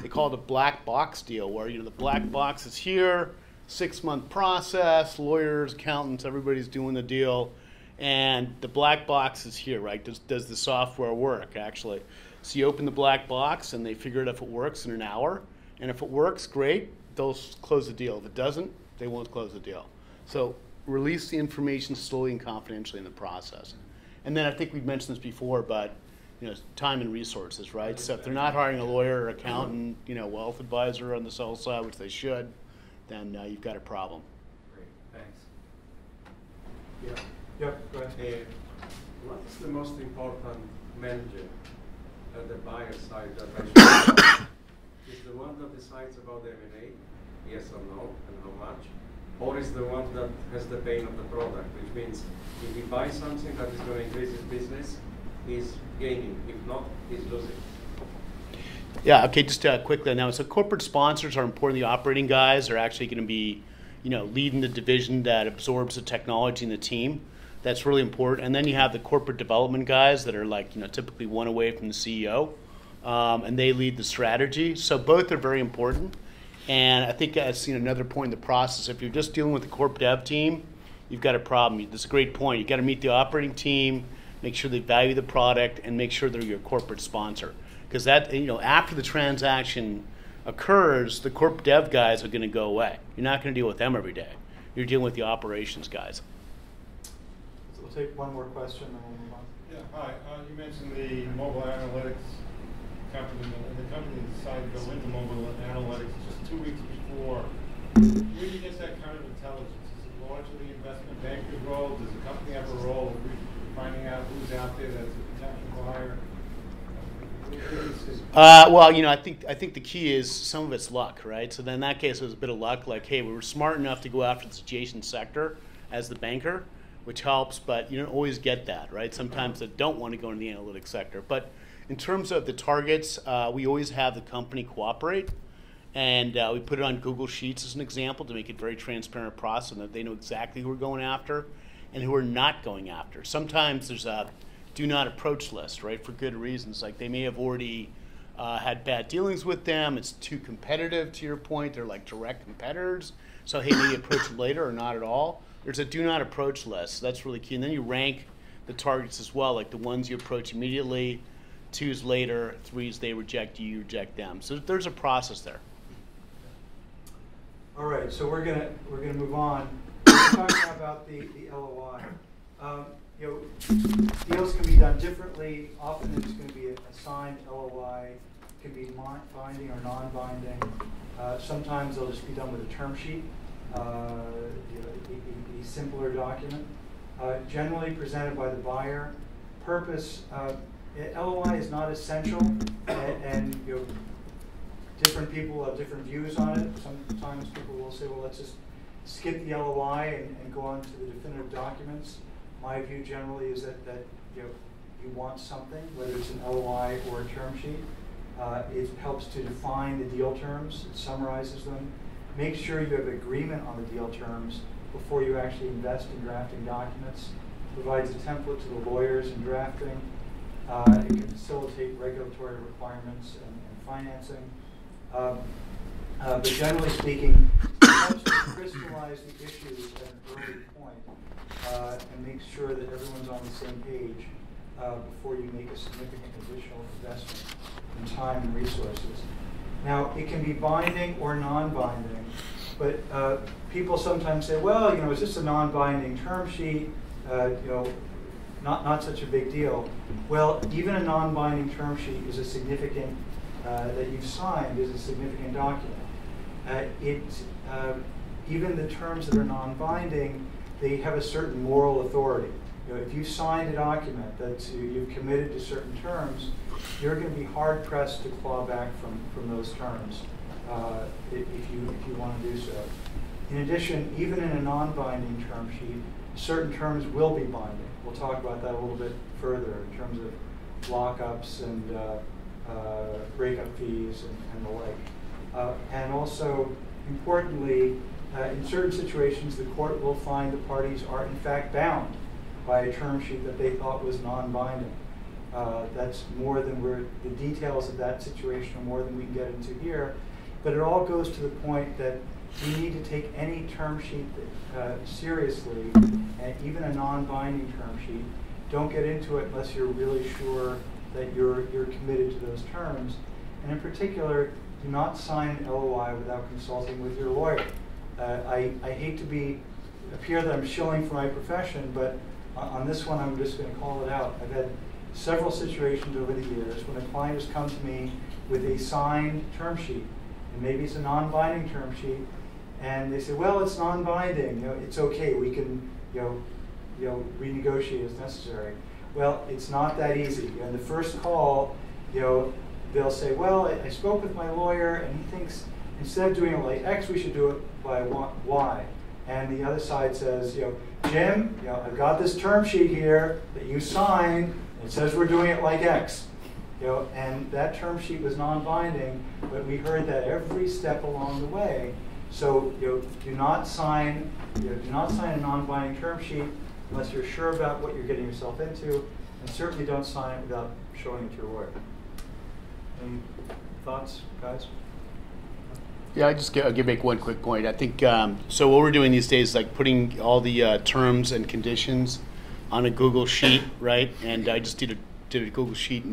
they call it a black box deal, where the black box is here, 6-month process, lawyers, accountants, everybody's doing the deal, and the black box is here, right? Does the software work actually? So you open the black box and they figure out if it works in an hour, and if it works, great, they'll close the deal. If it doesn't, they won't close the deal. So release the information slowly and confidentially in the process. And then I think we've mentioned this before, but time and resources, right? So if they're not hiring a lawyer or accountant, wealth advisor on the sell side, which they should, then you've got a problem. Great, thanks. Yeah. Yep, go ahead. What is the most important manager at the buyer side that I should know? Is the one that decides about the M&A, yes or no, and how much? Or is the one that has the pain of the product, which means if he buys something that is going to increase his business, he's gaining. If not, he's losing. Yeah, okay, just quickly now. So corporate sponsors are important. The operating guys are actually going to be, leading the division that absorbs the technology in the team. That's really important. And then you have the corporate development guys that are typically one away from the CEO, and they lead the strategy. So both are very important. And I think that's another point in the process. If you're just dealing with the corp dev team, you've got a problem. That's a great point. You've got to meet the operating team, make sure they value the product, and make sure they're your corporate sponsor. Because that, after the transaction occurs, the corp dev guys are going to go away. You're not going to deal with them every day. You're dealing with the operations guys. So we'll take one more question and we'll move on. Yeah, hi. You mentioned the mobile analytics company, and the company decided to go into mobile analytics just 2 weeks before. Where do you get that kind of intelligence? Is it largely investment banker's role? Does the company have a role in finding out who's out there that's a potential buyer? Well, I think the key is some of it's luck, right? So then in that case, it was a bit of luck. Like, hey, we were smart enough to go after this adjacent sector as the banker, which helps, but you don't always get that, right? Sometimes they don't want to go into the analytics sector. But in terms of the targets, we always have the company cooperate, and we put it on Google Sheets as an example to make it a very transparent process, and that they know exactly who we're going after and who we're not going after. Sometimes there's a do not approach list, right, for good reasons. Like they may have already had bad dealings with them. It's too competitive, to your point. They're like direct competitors. So, hey, maybe approach them later or not at all. There's a do not approach list. That's really key. And then you rank the targets as well, like the ones you approach immediately, 2s later, 3s they reject you reject them. So there's a process there. All right, so we're gonna move on. We're talking about the LOI. Deals can be done differently. Often it's going to be a signed LOI. It can be binding or non-binding. Sometimes they'll just be done with a term sheet, a simpler document. Generally presented by the buyer. Purpose, LOI is not essential, and different people have different views on it. Sometimes people will say, well, let's just skip the LOI and go on to the definitive documents. My view generally is that you know, you want something, whether it's an LOI or a term sheet. It helps to define the deal terms, it summarizes them. Make sure you have agreement on the deal terms before you actually invest in drafting documents. Provides a template to the lawyers in drafting. It can facilitate regulatory requirements and financing. But generally speaking, it helps to crystallize the issues at an early point and make sure that everyone's on the same page before you make a significant additional investment in time and resources. Now, it can be binding or non-binding, but people sometimes say, well, you know, is this a non-binding term sheet? You know, not such a big deal. Well, even a non-binding term sheet is a significant, that you've signed is a significant document. Even the terms that are non-binding, they have a certain moral authority. You know, if you signed a document that you've committed to certain terms, you're going to be hard pressed to claw back from those terms if you want to do so. In addition, even in a non-binding term sheet, certain terms will be binding. We'll talk about that a little bit further in terms of lockups and breakup fees and the like. And also, importantly, in certain situations, the court will find the parties are in fact bound by a term sheet that they thought was non-binding. That's more than the details of that situation are more than we can get into here. But it all goes to the point that you need to take any term sheet seriously, and even a non-binding term sheet. Don't get into it unless you're really sure that you're committed to those terms. And in particular, do not sign an LOI without consulting with your lawyer. I hate to appear that I'm shilling for my profession, but on this one, I'm just going to call it out. I've had several situations over the years when a client has come to me with a signed term sheet, and maybe it's a non-binding term sheet, and they say, "Well, it's non-binding. You know, it's okay. We can, renegotiate as necessary." Well, it's not that easy. You know, the first call, they'll say, "Well, I spoke with my lawyer, and he thinks instead of doing it like X, we should do it by Y." And the other side says, "Jim, I've got this term sheet here that you signed. It says we're doing it like X." And that term sheet was non-binding, but we heard that every step along the way. So do not sign a non-binding term sheet unless you're sure about what you're getting yourself into, and certainly don't sign it without showing it to your lawyer. Any thoughts, guys? Yeah, I'll make one quick point. I think, so what we're doing these days is like putting all the terms and conditions on a Google Sheet, right? And I just did a Google Sheet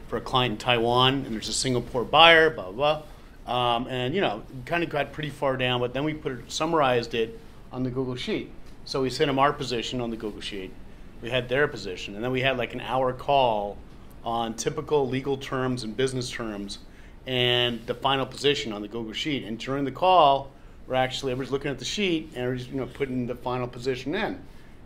for a client in Taiwan, and there's a Singapore buyer, blah, blah, blah. And, kind of got pretty far down, but then we summarized it on the Google Sheet. So we sent them our position on the Google Sheet. We had their position, and then we had like an hour call on typical legal terms and business terms and the final position on the Google Sheet. And during the call, everybody's looking at the sheet and we're just putting the final position in.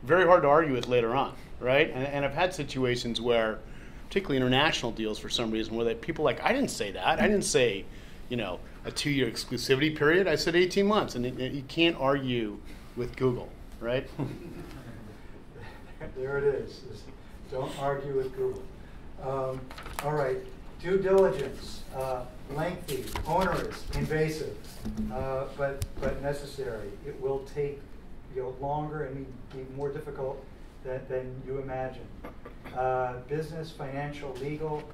Very hard to argue with later on, right? And I've had situations where, particularly international deals for some reason, where people are like, I didn't say that. I didn't say, a 2-year exclusivity period. I said 18 months. And you can't argue with Google, right? There it is. Don't argue with Google. All right. Due diligence, lengthy, onerous, invasive, but necessary. It will take longer and be more difficult than you imagine. Business, financial, legal.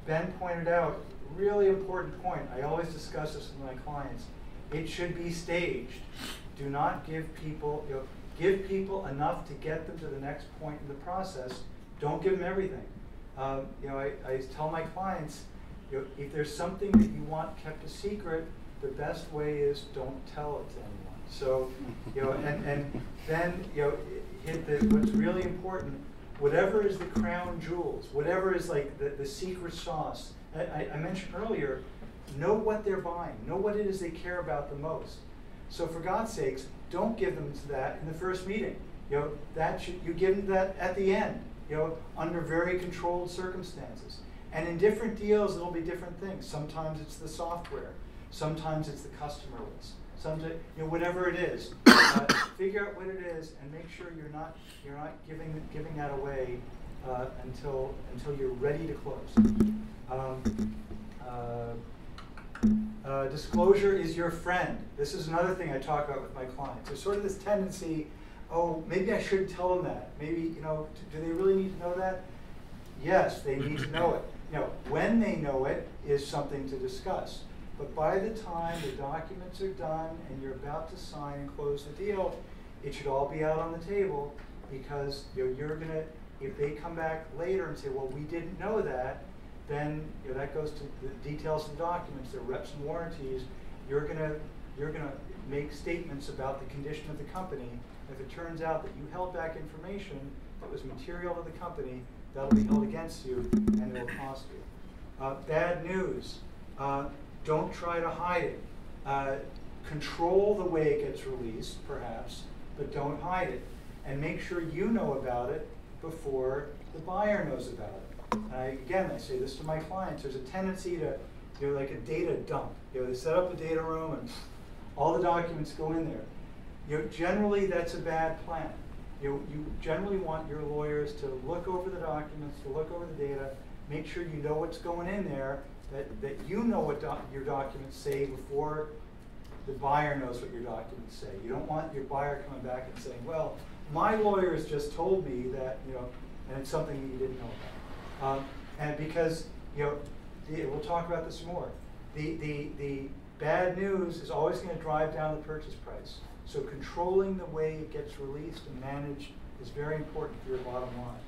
Ben pointed out, really important point. I always discuss this with my clients. It should be staged. Do not give people enough to get them to the next point in the process. Don't give them everything. I tell my clients, if there's something that you want kept a secret, the best way is don't tell it to anyone. So, and then, what's really important, whatever is the crown jewels, whatever is like the secret sauce. I mentioned earlier, know what they're buying, know what it is they care about the most. So for God's sakes, don't give them that in the first meeting. You give them that at the end. Under very controlled circumstances. And in different deals, it'll be different things. Sometimes it's the software. Sometimes it's the customer list. whatever it is. Figure out what it is and make sure you're not giving that away until you're ready to close. Disclosure is your friend. This is another thing I talk about with my clients. There's sort of this tendency, oh, maybe I shouldn't tell them that. Maybe, do they really need to know that? Yes, they need to know it. When they know it is something to discuss. But by the time the documents are done and you're about to sign and close the deal, it should all be out on the table, because you're gonna, if they come back later and say, well, we didn't know that, then that goes to the details of the documents, the reps and warranties. You're gonna make statements about the condition of the company. If it turns out that you held back information that was material to the company, that'll be held against you and it will cost you. Bad news. Don't try to hide it. Control the way it gets released, perhaps, but don't hide it. And make sure you know about it before the buyer knows about it. Again, I say this to my clients. There's a tendency to, like a data dump. They set up a data room and all the documents go in there. Generally, that's a bad plan. You generally want your lawyers to look over the documents, to look over the data, make sure you know what's going in there, that you know what your documents say before the buyer knows what your documents say. You don't want your buyer coming back and saying, well, my lawyers just told me that, and it's something that you didn't know about. And because, we'll talk about this more. The bad news is always going to drive down the purchase price. So controlling the way it gets released and managed is very important for your bottom line.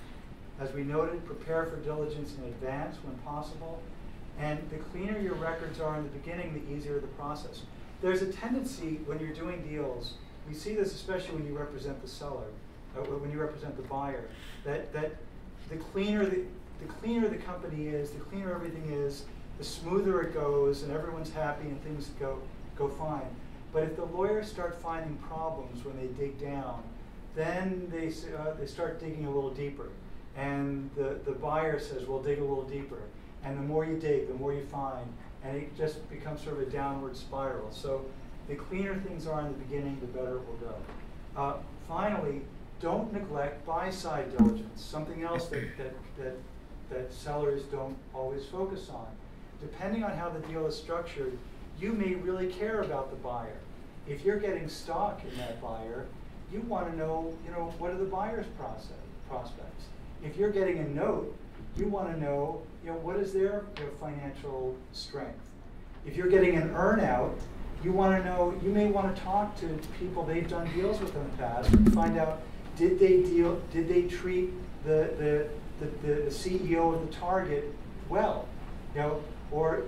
As we noted, prepare for diligence in advance when possible. And the cleaner your records are in the beginning, the easier the process. There's a tendency when you're doing deals, we see this especially when you represent the seller, when you represent the buyer, that the cleaner the company is, the cleaner everything is, the smoother it goes, and everyone's happy and things go fine. But if the lawyers start finding problems when they dig down, then they start digging a little deeper. And the buyer says, well, dig a little deeper. And the more you dig, the more you find. And it just becomes sort of a downward spiral. So the cleaner things are in the beginning, the better it will go. Finally, don't neglect buy-side diligence, something else that sellers don't always focus on. Depending on how the deal is structured, you may really care about the buyer. If you're getting stock in that buyer, you want to know, what are the buyer's prospects. If you're getting a note, you want to know, what is their financial strength. If you're getting an earn-out, you want to know, you may want to talk to people they've done deals with in the past and find out, did they treat the CEO of the target well? Or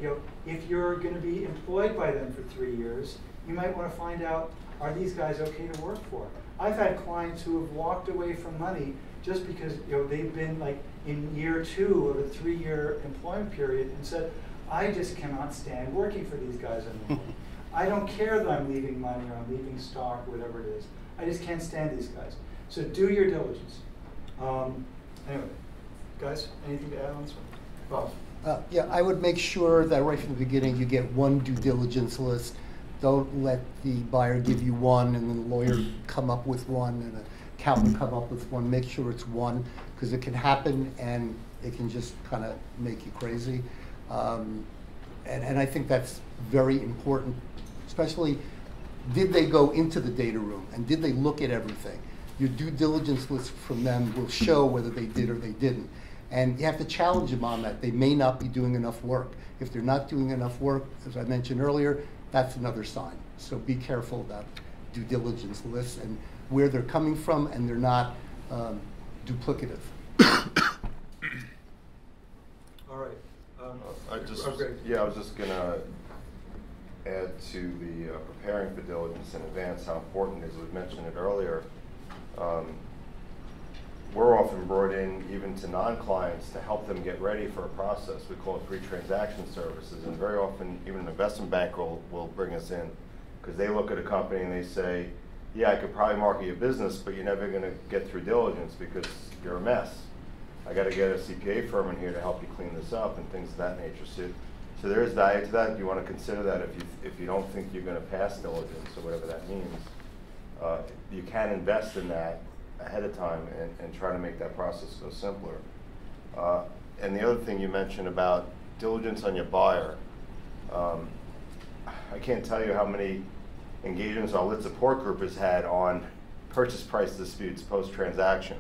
if you're going to be employed by them for 3 years, you might want to find out, are these guys okay to work for? I've had clients who have walked away from money just because they've been like in year 2 of a 3-year employment period and said, I just cannot stand working for these guys anymore. I don't care that I'm leaving money or I'm leaving stock or whatever it is. I just can't stand these guys. So do your diligence. Anyway, guys, anything to add on this one? Bob? Yeah, I would make sure that right from the beginning you get one due diligence list. Don't let the buyer give you one and then the lawyer come up with one and an accountant come up with one. Make sure it's one, because it can happen and it can just kind of make you crazy. And I think that's very important, especially did they go into the data room and did they look at everything? Your due diligence list from them will show whether they did or they didn't. And you have to challenge them on that. They may not be doing enough work. If they're not doing enough work, as I mentioned earlier, that's another sign. So be careful about due diligence lists and where they're coming from, and they're not duplicative. All right. I was just going to add to the preparing for diligence in advance how important it is. We've mentioned it earlier. We're often brought in even to non-clients to help them get ready for a process. We call it pre-transaction services, and very often even an investment bank will bring us in because they look at a company and they say, yeah, I could probably market your business, but you're never going to get through diligence because you're a mess. I got to get a CPA firm in here to help you clean this up and things of that nature. So So there is value to that. You want to consider that if you don't think you're going to pass diligence or whatever that means, you can invest in that ahead of time and try to make that process go simpler. And the other thing you mentioned about diligence on your buyer, I can't tell you how many engagements our lit support group has had on purchase price disputes post-transaction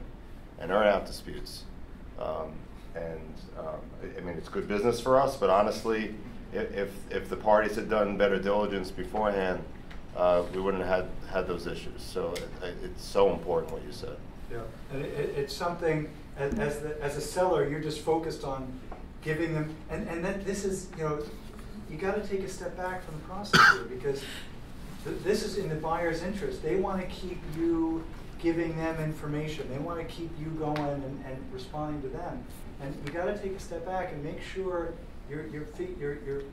and earn-out disputes. I mean, it's good business for us, but honestly, if the parties had done better diligence beforehand, we wouldn't have had those issues. So it's so important what you said. Yeah, and it's something, as a seller, you're just focused on giving them, and then this is, you got to take a step back from the process here, because this is in the buyer's interest. They want to keep you giving them information. They want to keep you going and responding to them. And you got to take a step back and make sure you're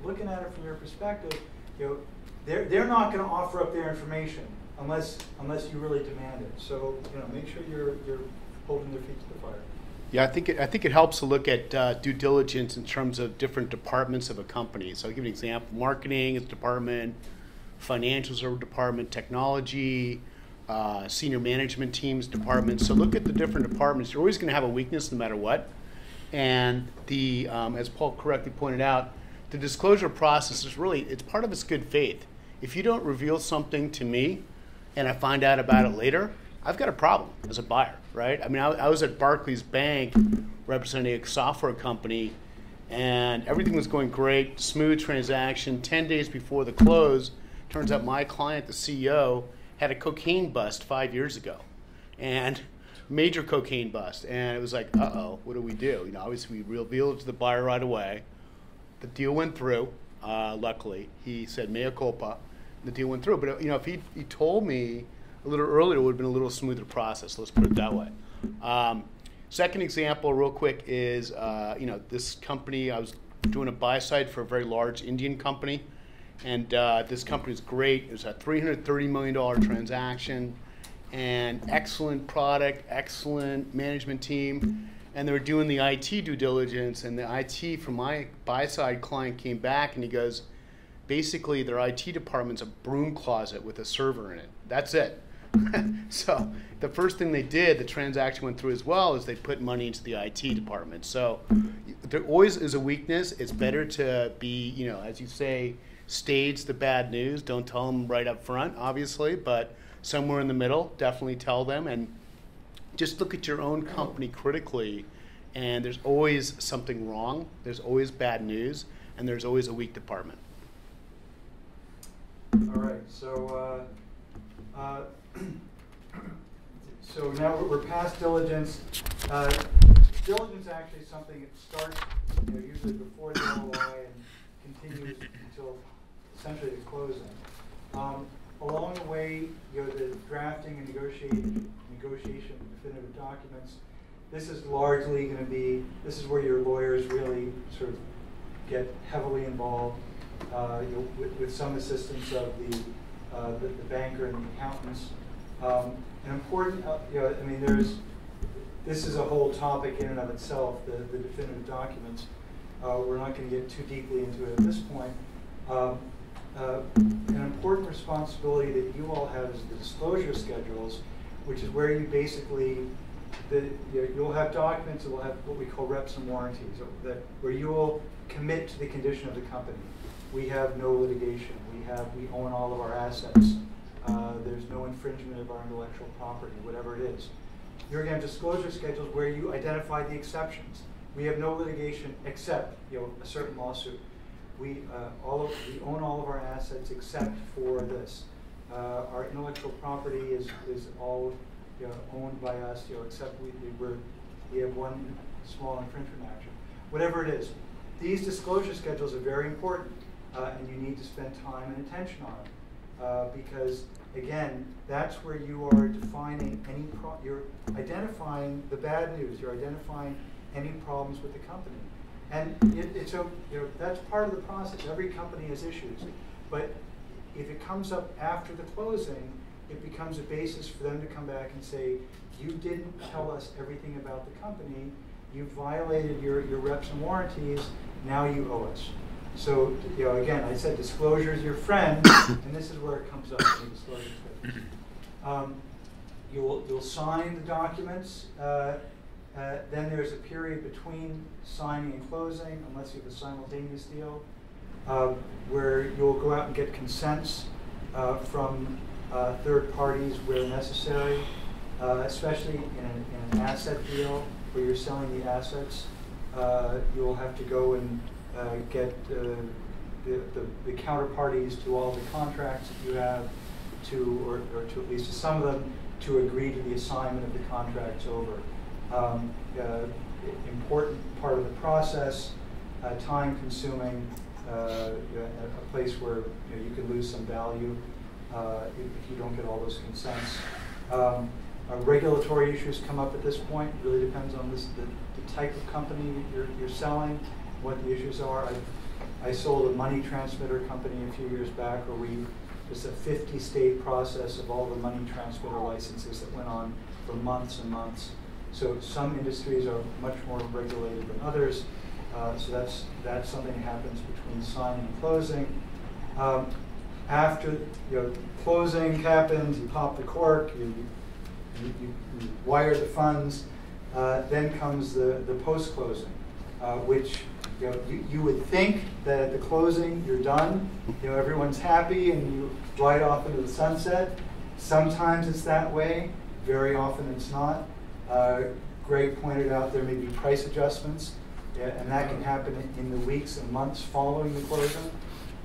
looking at it from your perspective. They're not going to offer up their information unless you really demand it. So make sure you're holding their feet to the fire. Yeah, I think it helps to look at due diligence in terms of different departments of a company. So I'll give you an example. Marketing is a department, financials are a department, technology, senior management teams departments. So look at the different departments. You're always going to have a weakness no matter what. And as Paul correctly pointed out, the disclosure process is really, it's part of its good faith. If you don't reveal something to me and I find out about it later, I've got a problem as a buyer, right? I mean, I was at Barclays Bank representing a software company, and everything was going great, smooth transaction. 10 days before the close, turns out my client, the CEO, had a cocaine bust 5 years ago, and major cocaine bust. And it was like, uh-oh, what do we do? Obviously we revealed it to the buyer right away. The deal went through, luckily. He said mea culpa, the deal went through. But if he told me a little earlier, it would have been a little smoother process, let's put it that way. Second example, real quick, is this company, I was doing a buy side for a very large Indian company, and this company is great. It was a $330 million transaction, and excellent product, excellent management team, and they were doing the IT due diligence, and the IT from my buy-side client came back, and he goes, basically their IT department's a broom closet with a server in it. That's it. So the first thing they did, the transaction went through as well, is they put money into the IT department. So there always is a weakness. It's better to be, as you say, stage the bad news. Don't tell them right up front, obviously, but somewhere in the middle, definitely tell them. And just look at your own company critically, and there's always something wrong. There's always bad news, and there's always a weak department. All right, so so now we're past diligence. Diligence actually is something that starts usually before the LOI and continues until essentially the closing. Along the way, the drafting and negotiation of definitive documents. This is largely going to be, this is where your lawyers really sort of get heavily involved with some assistance of the banker and the accountants. An important, this is a whole topic in and of itself, the definitive documents. We're not going to get too deeply into it at this point. An important responsibility that you all have is the disclosure schedules, which is where you basically, you'll have documents that will have what we call reps and warranties, where you will commit to the condition of the company. We have no litigation. We own all of our assets. There's no infringement of our intellectual property, whatever it is. You're going to have disclosure schedules where you identify the exceptions. We have no litigation except a certain lawsuit. We own all of our assets except for this. Our intellectual property is all owned by us, except we have one small infringement action. Whatever it is, these disclosure schedules are very important, and you need to spend time and attention on them because, again, that's where you are defining you're identifying the bad news. You're identifying any problems with the company. And that's part of the process. Every company has issues. But if it comes up after the closing, it becomes a basis for them to come back and say, you didn't tell us everything about the company. You violated your reps and warranties. Now you owe us. So, again, I said disclosure is your friend, and this is where it comes up in the disclosure statement. You'll sign the documents. Then there's a period between signing and closing, unless you have a simultaneous deal, where you'll go out and get consents from third parties where necessary, especially in an asset deal where you're selling the assets. You'll have to go and get the counterparties to all the contracts that you have or to at least to some of them to agree to the assignment of the contracts over. Important part of the process, time-consuming, a place where you can lose some value if you don't get all those consents. Regulatory issues come up at this point. It really depends on the type of company you're selling, what the issues are. I sold a money transmitter company a few years back where it's a 50-state process of all the money transmitter licenses that went on for months and months. So some industries are much more regulated than others. So that's something that happens between signing and closing. After closing happens, you pop the cork, you wire the funds. Then comes the post-closing, which you would think that at the closing you're done. Everyone's happy and you ride off into the sunset. Sometimes it's that way. Very often it's not. Greg pointed out there may be price adjustments, and that can happen in the weeks and months following the closing.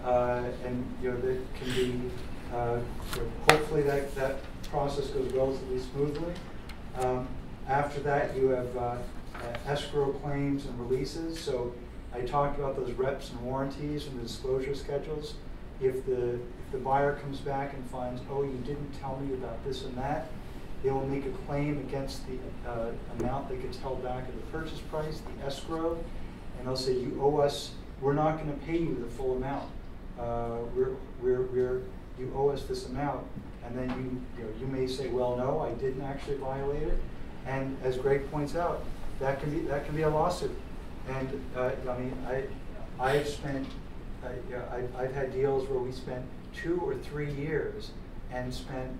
And that can be, hopefully that process goes relatively smoothly. After that, you have escrow claims and releases. So I talked about those reps and warranties and the disclosure schedules. If the buyer comes back and finds, oh, you didn't tell me about this and that, they will make a claim against the amount that gets held back at the purchase price, the escrow, and they'll say, you owe us, we're not going to pay you the full amount. You owe us this amount. And then you may say, well, no, I didn't actually violate it. And as Greg points out, that can be a lawsuit. And I've had deals where we spent 2 or 3 years and spent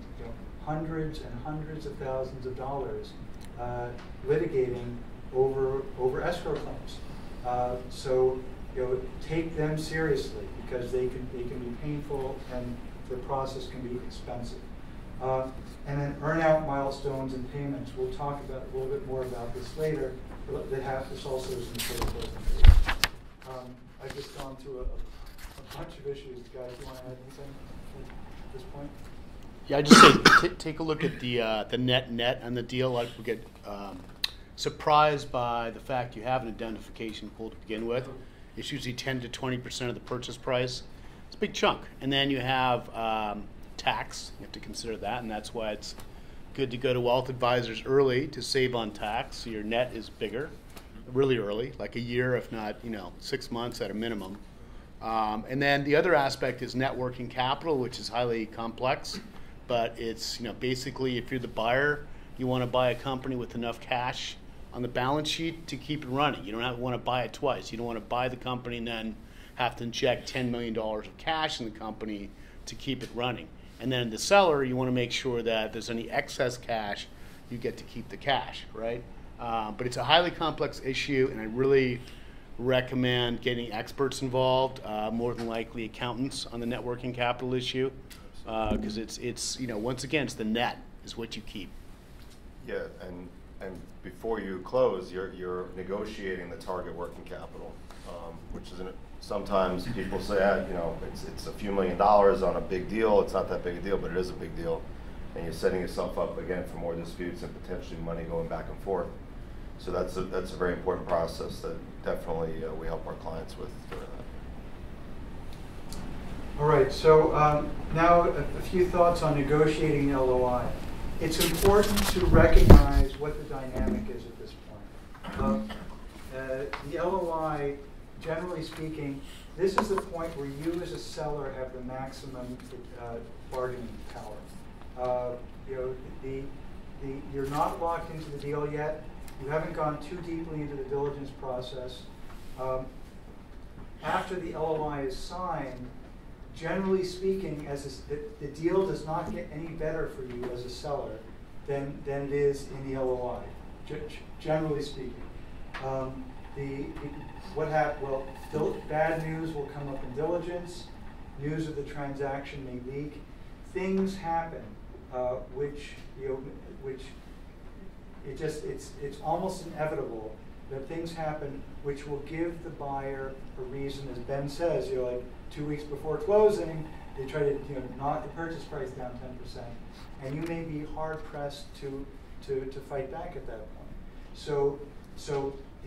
hundreds and hundreds of thousands of dollars litigating over escrow claims. So take them seriously because they can be painful and the process can be expensive. And then earn-out milestones and payments. We'll talk about a little bit more about this later. This also is in the closing period. I've just gone through a bunch of issues. Guys, do you want to add anything at this point? Yeah, I just say take a look at the net on the deal. Like we get surprised by the fact you have an indemnification pool to begin with. It's usually 10 to 20% of the purchase price. It's a big chunk, and then you have tax. You have to consider that, and that's why it's good to go to wealth advisors early to save on tax. So your net is bigger, really early, like a year, if not 6 months at a minimum. And then the other aspect is net working capital, which is highly complex. But it's basically if you're the buyer, you want to buy a company with enough cash on the balance sheet to keep it running. You don't want to buy it twice. You don't want to buy the company and then have to inject $10 million of cash in the company to keep it running. And then the seller, you want to make sure that if there's any excess cash, you get to keep the cash, right? But it's a highly complex issue, and I really recommend getting experts involved, more than likely accountants on the net working capital issue, because it's once again, it's the net is what you keep. Yeah, and before you close, you're negotiating the target working capital, which is sometimes people say, it's a few $1 million on a big deal. It's not that big a deal, but it is a big deal, and you're setting yourself up again for more disputes and potentially money going back and forth. So that's a very important process that definitely we help our clients with doing that. All right, so now a few thoughts on negotiating the LOI. It's important to recognize what the dynamic is at this point. The LOI, generally speaking, this is the point where you as a seller have the maximum bargaining power. You're not locked into the deal yet. You haven't gone too deeply into the diligence process. after the LOI is signed, generally speaking, the deal does not get any better for you as a seller than it is in the LOI. Generally speaking, bad news will come up in diligence. News of the transaction may leak. Things happen, it's almost inevitable that things happen which will give the buyer a reason, as Ben says, 2 weeks before closing, they try to knock the purchase price down 10%, and you may be hard pressed to fight back at that point. So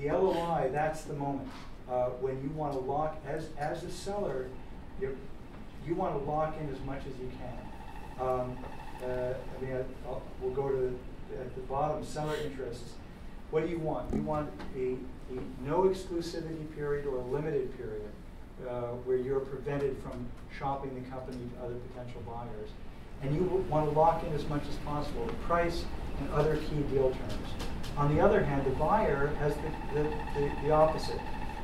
the LOI, that's the moment when you want to lock, as a seller, you want to lock in as much as you can. We'll go to at the bottom, seller interests. What do you want? You want a no exclusivity period or a limited period where you're prevented from shopping the company to other potential buyers. And you want to lock in as much as possible the price and other key deal terms. On the other hand, the buyer has the opposite.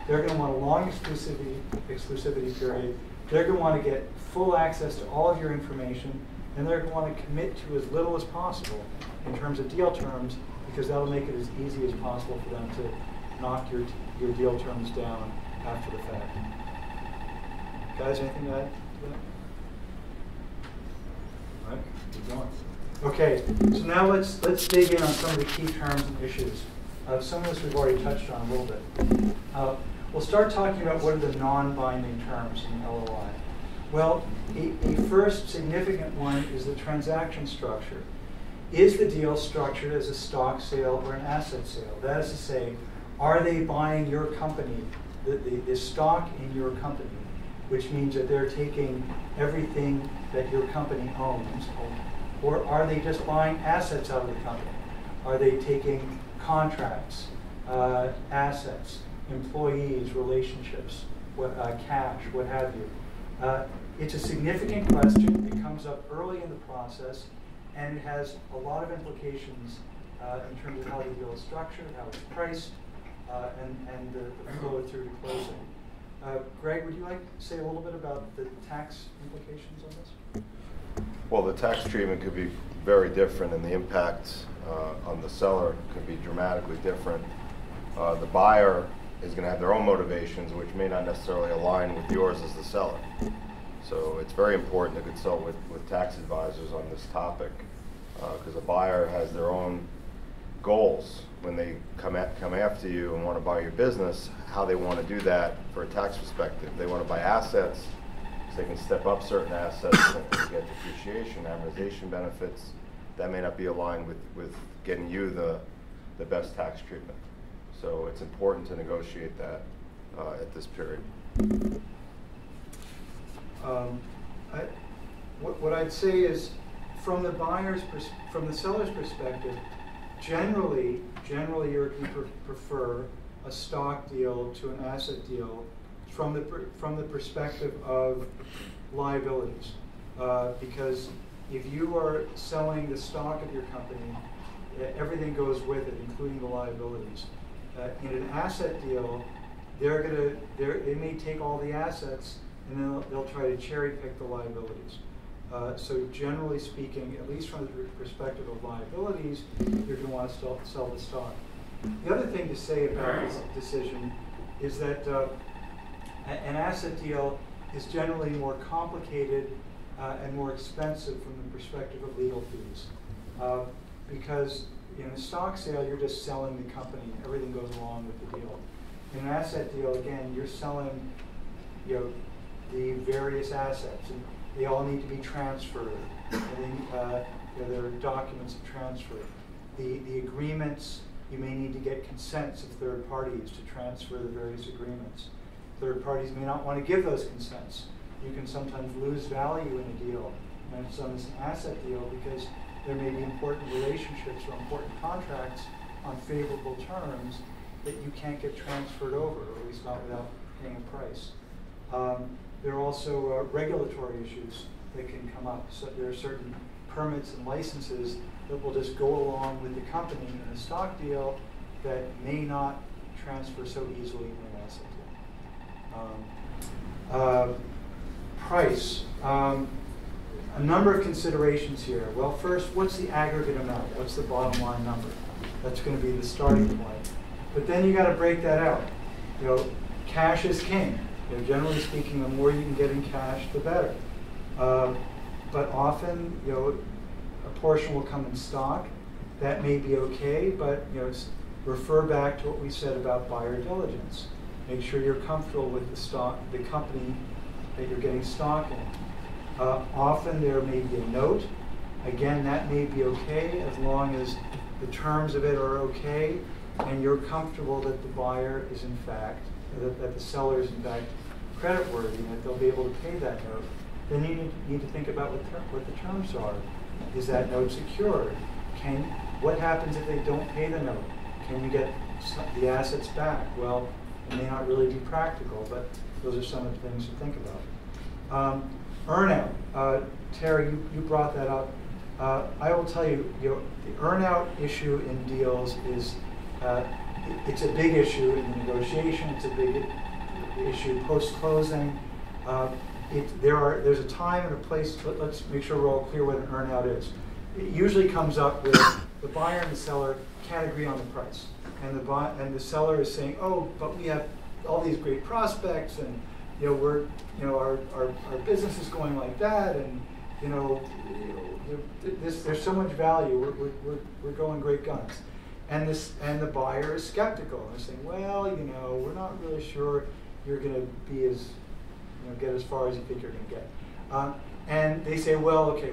They're going to want a long exclusivity period. They're going to want to get full access to all of your information, and they're going to want to commit to as little as possible in terms of deal terms, because that'll make it as easy as possible for them to knock your deal terms down after the fact. Guys, anything to add to that? All right, keep going. Okay, so now let's dig in on some of the key terms and issues. Some of this we've already touched on a little bit. We'll start talking about what are the non-binding terms in the LOI. Well, a first significant one is the transaction structure. Is the deal structured as a stock sale or an asset sale? That is to say, are they buying your company, the stock in your company, which means that they're taking everything that your company owns, or are they just buying assets out of the company? Are they taking contracts, assets, employees, relationships, cash, what have you? It's a significant question. It comes up early in the process, and it has a lot of implications in terms of how the deal is structured, how it's priced, and the flow through to closing. Greg, would you like to say a little bit about the tax implications on this? Well, the tax treatment could be very different, and the impact on the seller could be dramatically different. The buyer is going to have their own motivations, which may not necessarily align with yours as the seller. So it's very important to consult with tax advisors on this topic, because a buyer has their own goals when they come after you and want to buy your business, how they want to do that for a tax perspective. They want to buy assets, so they can step up certain assets and get depreciation, amortization benefits. That may not be aligned with getting you the best tax treatment. So it's important to negotiate that at this period. What I'd say is, from the seller's perspective, generally you prefer a stock deal to an asset deal from the perspective of liabilities, because if you are selling the stock of your company, everything goes with it, including the liabilities. In an asset deal, they may take all the assets and then they'll try to cherry pick the liabilities. So generally speaking, at least from the perspective of liabilities, you're going to want to sell the stock. The other thing to say about this decision is that an asset deal is generally more complicated and more expensive from the perspective of legal fees. Because in a stock sale, you're just selling the company. Everything goes along with the deal. In an asset deal, again, you're selling the various assets, and they all need to be transferred. And then, there are documents of transfer. The agreements, you may need to get consents of third parties to transfer the various agreements. Third parties may not want to give those consents. You can sometimes lose value in a deal, and it's an asset deal, because there may be important relationships or important contracts on favorable terms that you can't get transferred over, or at least not without paying a price. There are also regulatory issues that can come up. So there are certain permits and licenses that will just go along with the company in a stock deal that may not transfer so easily in an asset deal. Price. A number of considerations here. Well, first, what's the aggregate amount? What's the bottom line number? That's going to be the starting point. But then you got to break that out. You know, cash is king. You know, generally speaking, the more you can get in cash, the better. But often, you know, a portion will come in stock. That may be okay, but you know, refer back to what we said about buyer diligence. Make sure you're comfortable with the stock, the company that you're getting stock in. Often there may be a note. Again, that may be okay as long as the terms of it are okay and you're comfortable that the buyer is in fact, that the seller is in fact creditworthy and that they'll be able to pay that note. Then you need to think about what the terms are. Is that note secured? What happens if they don't pay the note? Can you get the assets back? Well, it may not really be practical, but those are some of the things to think about. Earnout. Terry, you brought that up. I will tell you, the earnout issue in deals is it's a big issue in the negotiation. It's a big issue post-closing. There's a time and a place. Let's make sure we're all clear what an earnout is. It usually comes up with the buyer and the seller can't agree on the price, and the seller is saying, "Oh, but we have all these great prospects, and you know our business is going like that, and there's so much value. We're going great guns." And the buyer is skeptical. They're saying, "Well, we're not really sure you're going to be as get as far as you think you're going to get." And they say, "Well, okay,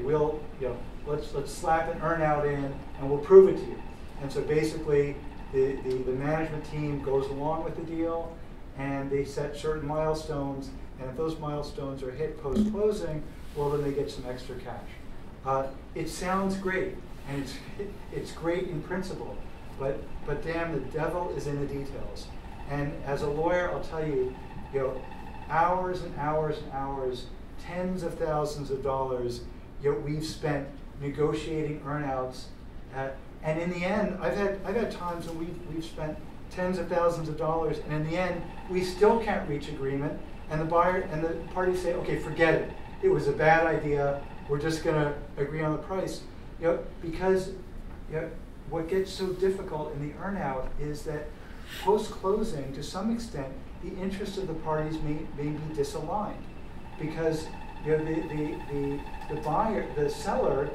let's slap an earnout in, and we'll prove it to you." And so basically, the management team goes along with the deal, and they set certain milestones. And if those milestones are hit post-closing, well, then they get some extra cash. It sounds great, and it's great in principle, but damn, the devil is in the details. And as a lawyer, I'll tell you, hours and hours and hours, tens of thousands of dollars, we've spent negotiating earnouts. And in the end, I've had times when we've spent tens of thousands of dollars, and in the end, we still can't reach agreement. And the buyer and the parties say, "Okay, forget it. It was a bad idea. We're just going to agree on the price." Because what gets so difficult in the earnout is that post-closing, to some extent, the interests of the parties may be disaligned, because the buyer, the seller,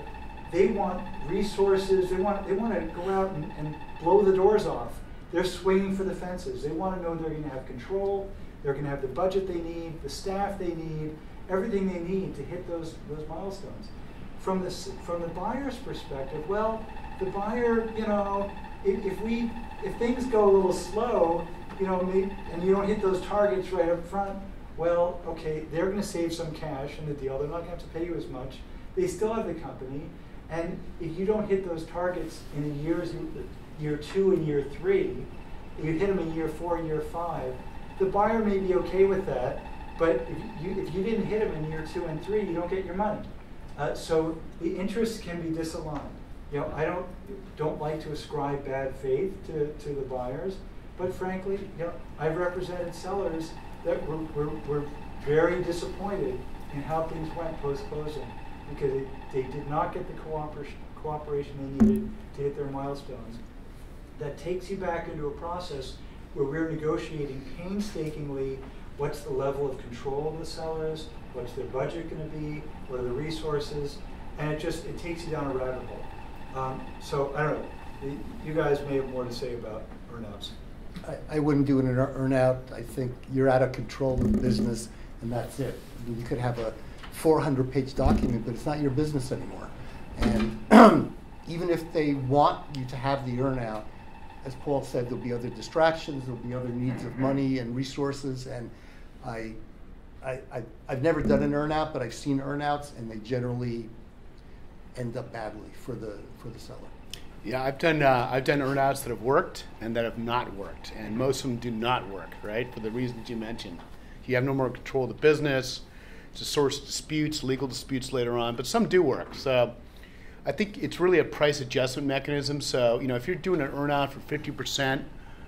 they want resources. They want to go out and blow the doors off. They're swinging for the fences. They want to know they're going to have control. They're going to have the budget they need, the staff they need, everything they need to hit those milestones. From the buyer's perspective, well, the buyer, if things go a little slow, and you don't hit those targets right up front, well, okay, they're going to save some cash in the deal. They're not going to have to pay you as much. They still have the company. And if you don't hit those targets in year 2 and year 3, you hit them in year 4 and year 5, the buyer may be okay with that. But if you didn't hit them in year 2 and 3, you don't get your money. So the interests can be disaligned. I don't like to ascribe bad faith to the buyers, but frankly, I've represented sellers that were very disappointed in how things went post-closing, because they did not get the cooperation they needed to hit their milestones. That takes you back into a process where we're negotiating painstakingly what's the level of control of the sellers, what's their budget going to be, what are the resources, and it takes you down a rabbit hole. So I don't know, you guys may have more to say about earnouts. I wouldn't do an earnout. I think you're out of control of the business, and that's it. You could have a 400-page document, but it's not your business anymore. And even if they want you to have the earnout, as Paul said, there'll be other distractions, there'll be other needs of money and resources, and I've never done an earnout, but I've seen earnouts, and they generally end up badly for the seller. Yeah, I've done earnouts that have worked and that have not worked, and most of them do not work, right? For the reasons you mentioned, you have no more control of the business. It's a source of disputes, legal disputes later on, but some do work. So I think it's really a price adjustment mechanism. So if you're doing an earnout for 50%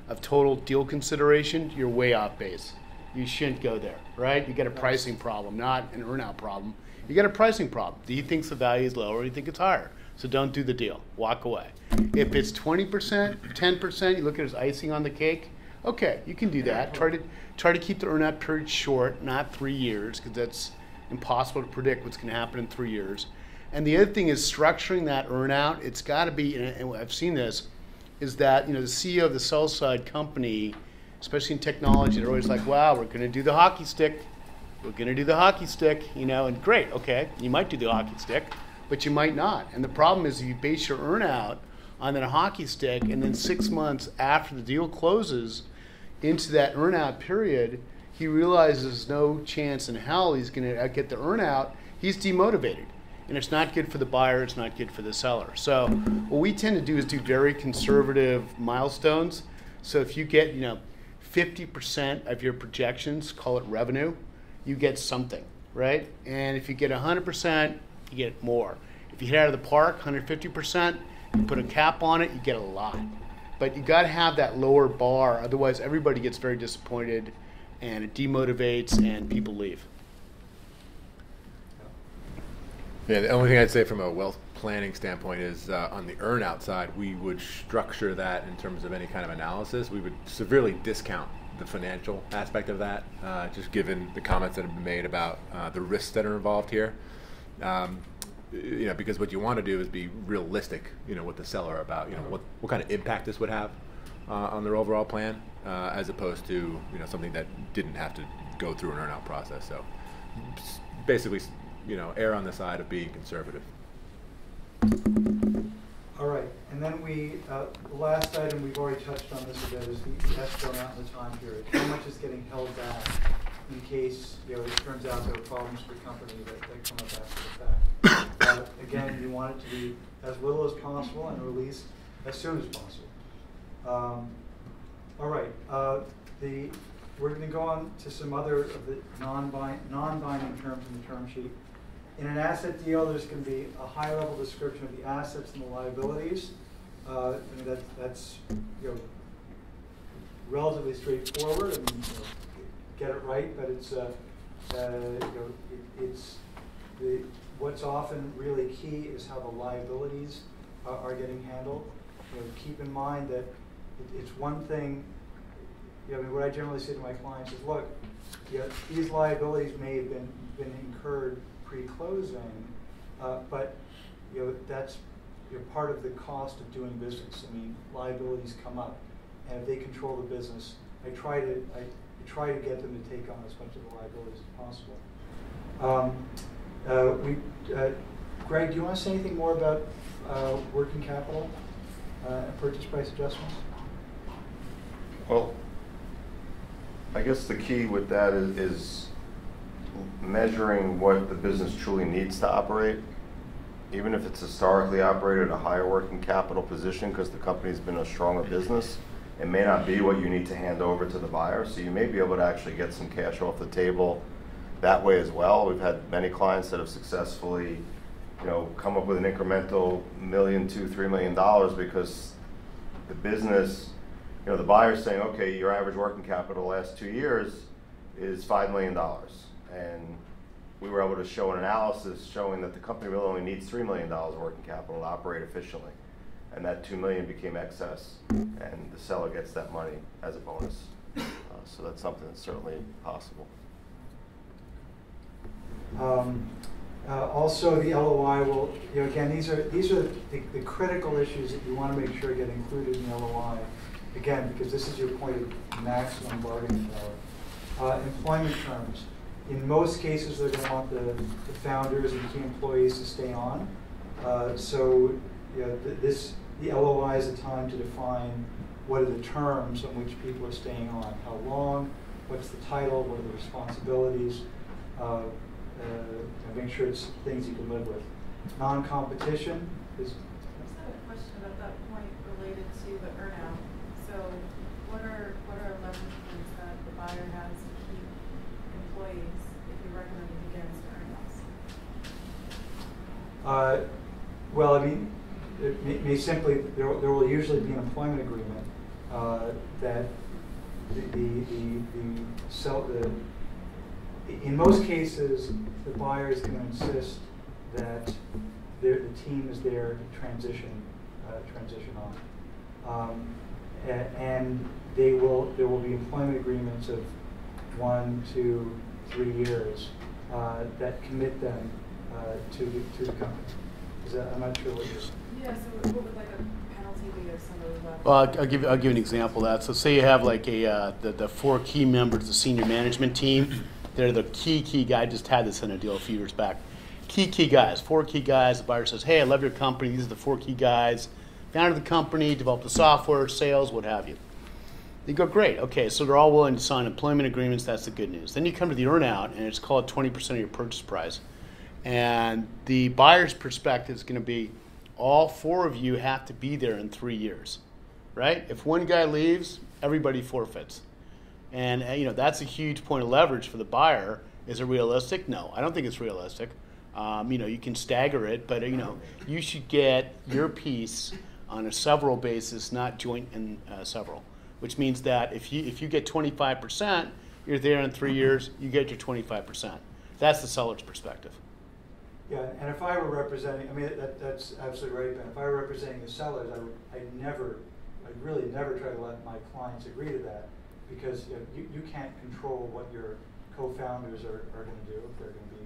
of total deal consideration, you're way off base. you shouldn't go there, right? You got a pricing problem, not an earnout problem. You got a pricing problem. He thinks the value is lower, you think it's higher. So don't do the deal. Walk away. If it's 20%, 10%, you look at it as icing on the cake, okay, you can do that. Try to keep the earnout period short, not 3 years, because that's impossible to predict what's going to happen in 3 years. And the other thing is structuring that earnout. It's got to be, and I've seen this, is that the CEO of the sell side company, especially in technology, they're always like, wow, we're going to do the hockey stick. We're going to do the hockey stick, and great, okay, you might do the hockey stick, but you might not. And the problem is you base your earnout on that hockey stick, and then 6 months after the deal closes into that earnout period, he realizes there's no chance in hell he's going to get the earnout. He's demotivated. And it's not good for the buyer, it's not good for the seller. So what we tend to do is do very conservative milestones. So if you get 50% of your projections, call it revenue, you get something, right? And if you get 100%, you get more. If you hit out of the park, 150%, you put a cap on it, you get a lot. But you got to have that lower bar, otherwise everybody gets very disappointed and it demotivates and people leave. Yeah, the only thing I'd say from a wealth planning standpoint is on the earn-out side, we would structure that in terms of any kind of analysis. We would severely discount the financial aspect of that, just given the comments that have been made about the risks that are involved here. Because what you want to do is be realistic, with the seller about, what kind of impact this would have on their overall plan, as opposed to, something that didn't have to go through an earn-out process. So basically, err on the side of being conservative. All right, and then the last item, we've already touched on this a bit, is the escrow amount in the time period. How much is getting held back in case, it turns out there are problems for the company that come up after the fact. Again, you want it to be as little as possible and released as soon as possible. All right, we're going to go on to some other of the non-binding terms in the term sheet. In an asset deal, there's going to be a high-level description of the assets and the liabilities. That's relatively straightforward. Get it right, but what's often really key is how the liabilities are getting handled. Keep in mind that it's one thing. What I generally say to my clients is, look, these liabilities may have been incurred pre-closing, but that's part of the cost of doing business. Liabilities come up, and if they control the business, I try to get them to take on as much of the liabilities as possible. Greg, do you want to say anything more about working capital and purchase price adjustments? Well, I guess the key with that is measuring what the business truly needs to operate, even if it's historically operated at a higher working capital position because the company's been a stronger business. It may not be what you need to hand over to the buyer, so you may be able to actually get some cash off the table that way as well. We've had many clients that have successfully, come up with an incremental $1 million, $2, $3 million because the business, the buyer's saying, okay, your average working capital the last 2 years is $5 million. And we were able to show an analysis showing that the company really only needs $3 million working capital to operate efficiently. And that $2 million became excess, and the seller gets that money as a bonus. So that's something that's certainly possible. Also, the LOI will, again, these are the critical issues that you want to make sure get included in the LOI. Again, because this is your point of maximum bargaining power. Employment terms. In most cases, they're going to want the founders and key employees to stay on. The LOI is a time to define what are the terms on which people are staying on, how long, what's the title, what are the responsibilities, make sure it's things you can live with. Non-competition is. I just have a question about that point related to the earnout. So, what are 11 points that the buyer has to keep employees if you recommend against earnouts? Well, it may simply there will usually be an employment agreement that in most cases, the buyer is going to insist that the team is there to transition on, and there will be employment agreements of 1, 2, 3 years that commit them to the company. I'm not sure what you're. Yeah. So what would like a penalty be or some of that? Well, I'll give you an example of that. So say you have like the 4 key members of the senior management team. They're the key guy. I just had this in a deal a few years back. Key guys, 4 key guys. The buyer says, hey, I love your company. These are the 4 key guys. Founded the company, developed the software, sales, what have you. You go, great. Okay, so they're all willing to sign employment agreements. That's the good news. Then you come to the earnout, and it's called 20% of your purchase price. And the buyer's perspective is going to be all 4 of you have to be there in 3 years, right? If one guy leaves, everybody forfeits. And that's a huge point of leverage for the buyer. Is it realistic? No, I don't think it's realistic. You can stagger it, but you should get your piece on a several basis, not joint and several. Which means that if you get 25%, you're there in 3 years. You get your 25%. That's the seller's perspective. Yeah, and if I were representing, that's absolutely right, Ben. If I were representing the sellers, I'd really never try to let my clients agree to that, because you can't control what your co-founders are going to do if they're going to be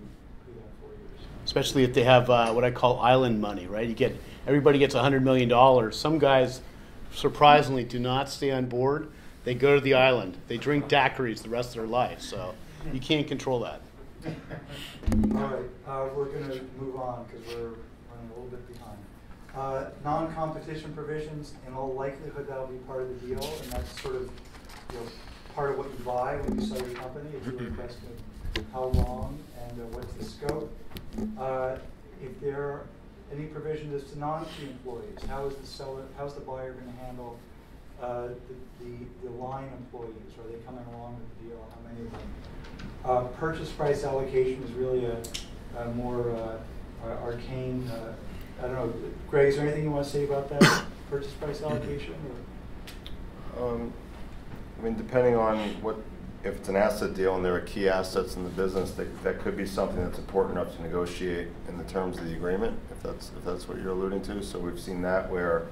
there in 4 years. Especially if they have what I call island money, right? Everybody gets $100 million. Some guys, surprisingly, do not stay on board. They go to the island. They drink daiquiris the rest of their life. So you can't control that. All right, we're going to move on because we're running a little bit behind. Non-competition provisions, in all likelihood, that'll be part of the deal, and that's sort of part of what you buy when you sell your company. It's really a question of how long and what's the scope. If there are any provision as to non-key employees, how's the buyer going to handle the line employees? Are they coming along with the deal? How many of them? Purchase price allocation is really a more arcane. I don't know, Greg. Is there anything you want to say about that purchase price allocation? Or? Depending on if it's an asset deal and there are key assets in the business, that could be something that's important enough to negotiate in the terms of the agreement, if that's what you're alluding to. So we've seen that where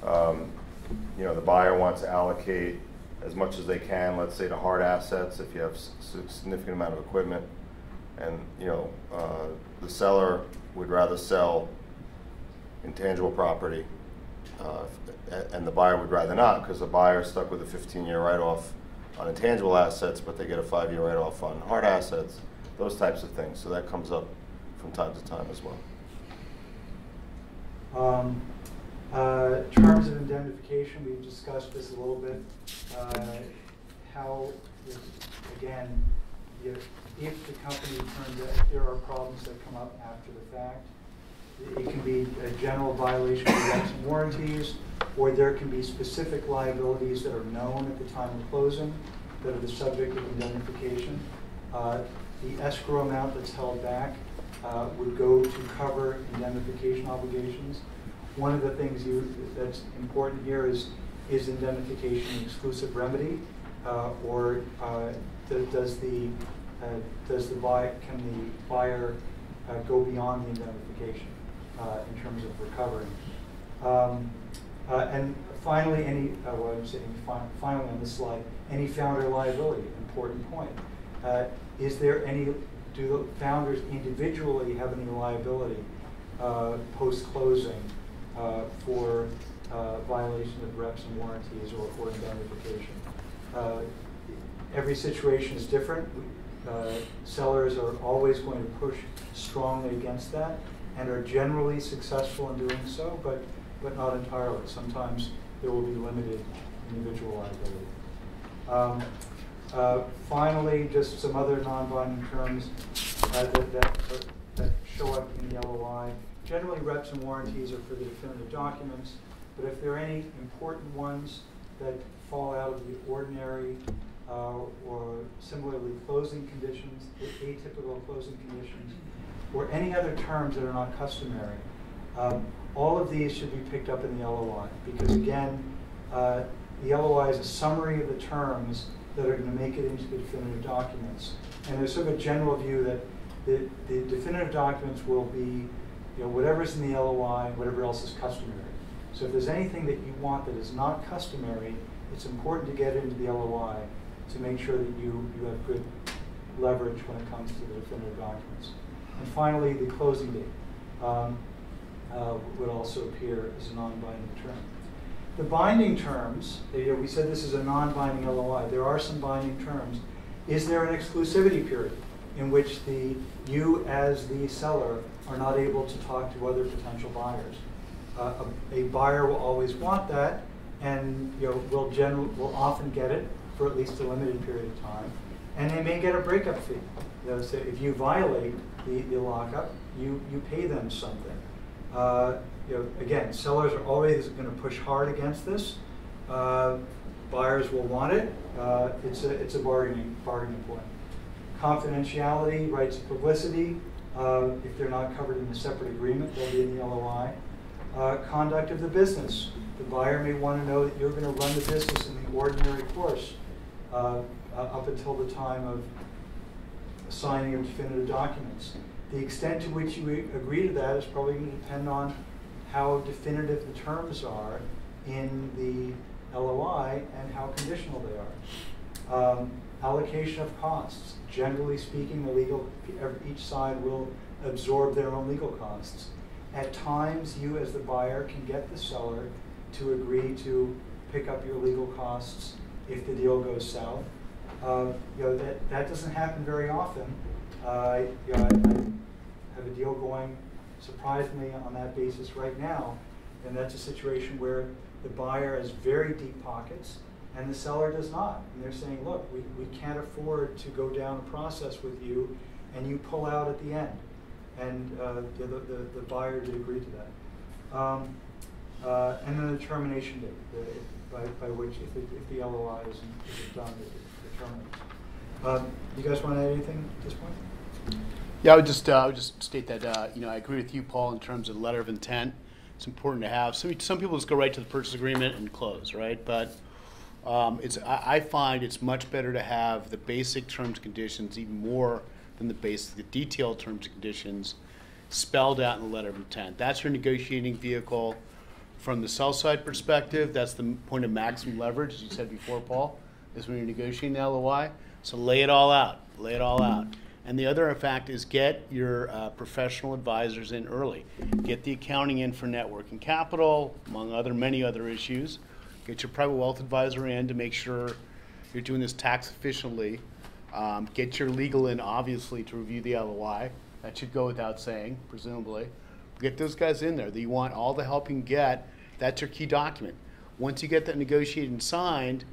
the buyer wants to allocate as much as they can, let's say, to hard assets if you have a significant amount of equipment, and the seller would rather sell intangible property, and the buyer would rather not, because the buyer is stuck with a 15-year write-off on intangible assets, but they get a 5-year write-off on hard assets, those types of things. So that comes up from time to time as well. Terms of indemnification, we've discussed this a little bit. How, again, if the company turns out, if there are problems that come up after the fact, it can be a general violation of rights and warranties, or there can be specific liabilities that are known at the time of closing that are the subject of indemnification. The escrow amount that's held back would go to cover indemnification obligations. One of the things that's important here is indemnification an exclusive remedy, or can the buyer go beyond the indemnification in terms of recovering? And finally, finally on this slide, any founder liability, important point. Do the founders individually have any liability post-closing for violation of reps and warranties or indemnification? Every situation is different. Sellers are always going to push strongly against that and are generally successful in doing so, but not entirely. Sometimes there will be limited individual liability. Finally, just some other non-binding terms that show up in the LOI. Generally, reps and warranties are for the definitive documents, but if there are any important ones that fall out of the ordinary or similarly closing conditions, atypical closing conditions, or any other terms that are not customary, all of these should be picked up in the LOI, because again, the LOI is a summary of the terms that are going to make it into the definitive documents. And there's sort of a general view that the definitive documents will be, whatever's in the LOI, whatever else is customary. So if there's anything that you want that is not customary, it's important to get into the LOI to make sure that you have good leverage when it comes to the definitive documents. And finally, the closing date would also appear as a non-binding term. The binding terms, we said this is a non-binding LOI. There are some binding terms. Is there an exclusivity period in which you as the seller are not able to talk to other potential buyers? A buyer will always want that, and will often get it for at least a limited period of time, and they may get a breakup fee. So if you violate the lockup, you pay them something. Again, sellers are always going to push hard against this. Buyers will want it. It's a bargaining point. Confidentiality, rights of publicity. If they're not covered in a separate agreement, they'll be in the LOI. Conduct of the business. The buyer may want to know that you're going to run the business in the ordinary course up until the time of signing of definitive documents. The extent to which you agree to that is probably going to depend on how definitive the terms are in the LOI and how conditional they are. Allocation of costs. Generally speaking, each side will absorb their own legal costs. At times, you as the buyer can get the seller to agree to pick up your legal costs if the deal goes south. That doesn't happen very often. I have a deal going surprisingly on that basis right now, and that's a situation where the buyer has very deep pockets and the seller does not. And they're saying, look, we can't afford to go down a process with you, and you pull out at the end. And the buyer did agree to that. And then the termination date, by which, if the LOI isn't done, it terminates. You guys want to add anything at this point? Yeah, I would just state that I agree with you, Paul, in terms of the letter of intent. It's important to have. Some people just go right to the purchase agreement and close, right? But I find it's much better to have the basic terms and conditions, even more than the detailed terms and conditions, spelled out in the letter of intent. That's your negotiating vehicle from the sell side perspective. That's the point of maximum leverage, as you said before, Paul, is when you're negotiating the LOI. So lay it all out. Lay it all out. And the other fact is get your professional advisors in early. Get the accounting in for network and capital, among many other issues. Get your private wealth advisor in to make sure you're doing this tax efficiently. Get your legal in, obviously, to review the LOI. That should go without saying, presumably. Get those guys in there. You want all the help you can get. That's your key document. Once you get that negotiated and signed,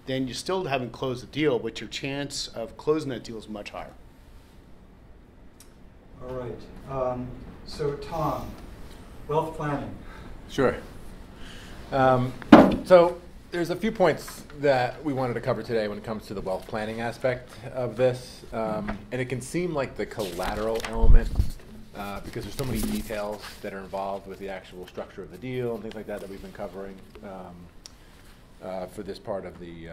then you still haven't closed the deal, but your chance of closing that deal is much higher. All right. So, Tom, wealth planning. Sure. So there's a few points that we wanted to cover today when it comes to the wealth planning aspect of this. And it can seem like the collateral element because there's so many details that are involved with the actual structure of the deal and things like that we've been covering for this part of the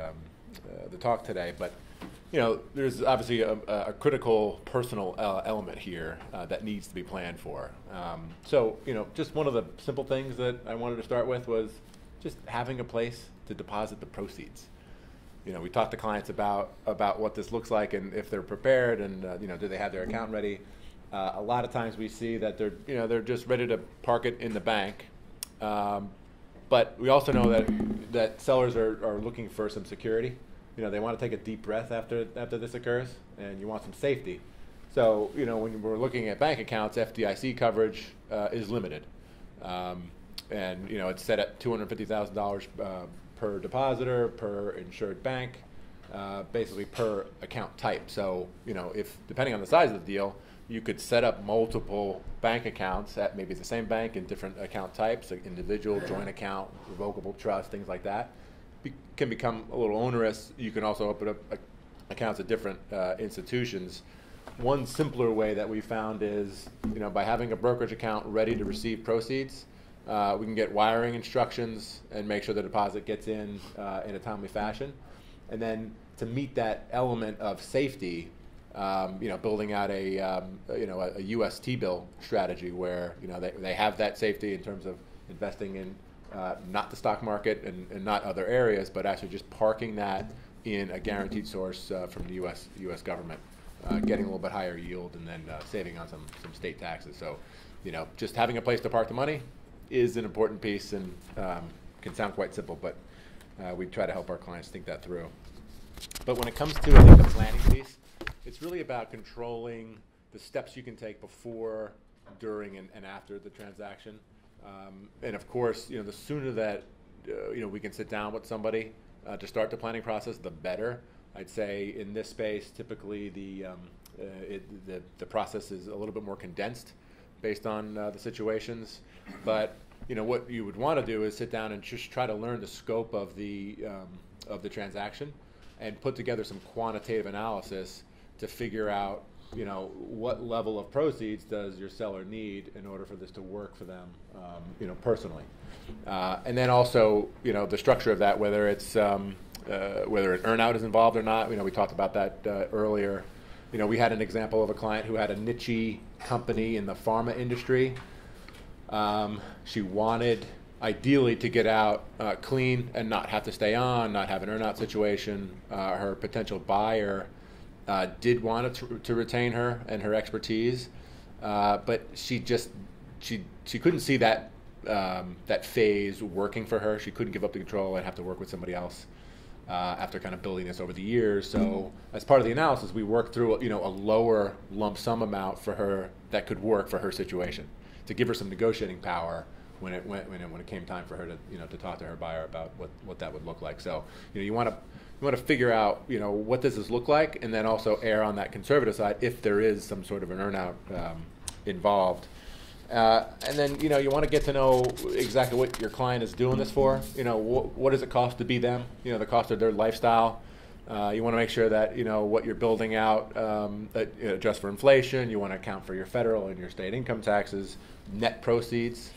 talk today. But there's obviously a critical personal element here that needs to be planned for. So just one of the simple things that I wanted to start with was just having a place to deposit the proceeds. We talk to clients about what this looks like and if they're prepared and do they have their account ready. A lot of times we see that they're just ready to park it in the bank. But we also know that sellers are looking for some security. They want to take a deep breath after this occurs, and you want some safety. So, when we're looking at bank accounts, FDIC coverage is limited. And, it's set at $250,000 per depositor, per insured bank, basically per account type. So, if depending on the size of the deal, you could set up multiple bank accounts at maybe the same bank in different account types, like individual, joint account, revocable trust, things like that. Can become a little onerous. You can also open up accounts at different institutions. One simpler way that we found is, by having a brokerage account ready to receive proceeds, We can get wiring instructions and make sure the deposit gets in a timely fashion. And then to meet that element of safety, building out a U.S. T-bill strategy where they have that safety in terms of investing in not the stock market and not other areas, but actually just parking that in a guaranteed source from the U.S. government, getting a little bit higher yield and then saving on some state taxes. So, just having a place to park the money is an important piece and can sound quite simple, but we try to help our clients think that through. But when it comes to, I think, the planning piece, it's really about controlling the steps you can take before, during, and after the transaction. And of course, the sooner that we can sit down with somebody to start the planning process, the better. I'd say in this space, typically the process is a little bit more condensed based on the situations. But what you would want to do is sit down and just try to learn the scope of the transaction and put together some quantitative analysis to figure out what level of proceeds does your seller need in order for this to work for them, personally. And then also, the structure of that, whether it's whether an earnout is involved or not. We talked about that earlier. We had an example of a client who had a niche company in the pharma industry. She wanted, ideally, to get out clean and not have to stay on, not have an earnout situation. Her potential buyer did want to retain her and her expertise, but she couldn't see that phase working for her. She couldn't give up the control and have to work with somebody else after kind of building this over the years. So as part of the analysis, we worked through a lower lump sum amount for her that could work for her situation, to give her some negotiating power when it came time for her to talk to her buyer about what that would look like. So you want to figure out what does this look like, and then also err on that conservative side if there is some sort of an earnout involved. And then you want to get to know exactly what your client is doing this for. What does it cost to be them? The cost of their lifestyle. You want to make sure that what you're building out adjusts for inflation. You want to account for your federal and your state income taxes, net proceeds,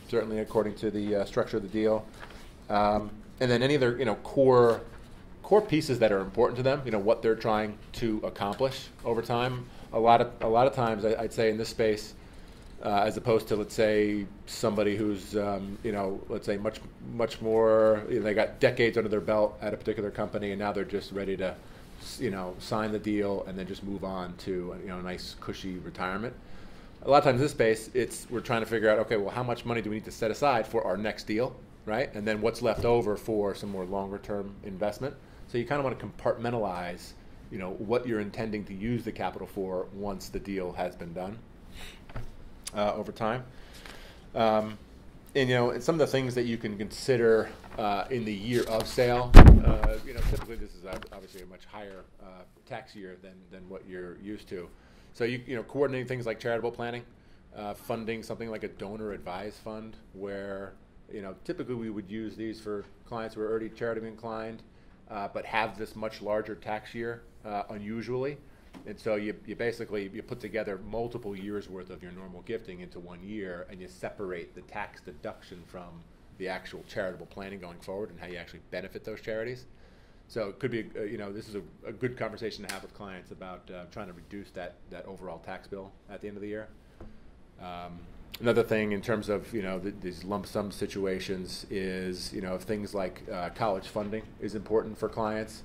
certainly according to the structure of the deal, and then any other core pieces that are important to them. What they're trying to accomplish over time. A lot of times, I'd say in this space, as opposed to, let's say, somebody who's let's say much more, they got decades under their belt at a particular company, and now they're just ready to sign the deal and then just move on to a nice cushy retirement. A lot of times in this space, we're trying to figure out, okay, well, how much money do we need to set aside for our next deal, right? And then what's left over for some more longer term investment. So you kind of want to compartmentalize what you're intending to use the capital for once the deal has been done over time. And some of the things that you can consider in the year of sale, typically this is obviously a much higher tax year than what you're used to. So coordinating things like charitable planning, funding something like a donor advised fund, where typically we would use these for clients who are already charitably inclined, but have this much larger tax year unusually. And so you basically put together multiple years worth of your normal gifting into 1 year, and you separate the tax deduction from the actual charitable planning going forward and how you actually benefit those charities. So it could be, this is a good conversation to have with clients about trying to reduce that overall tax bill at the end of the year. Another thing in terms of these lump sum situations is if things like college funding is important for clients.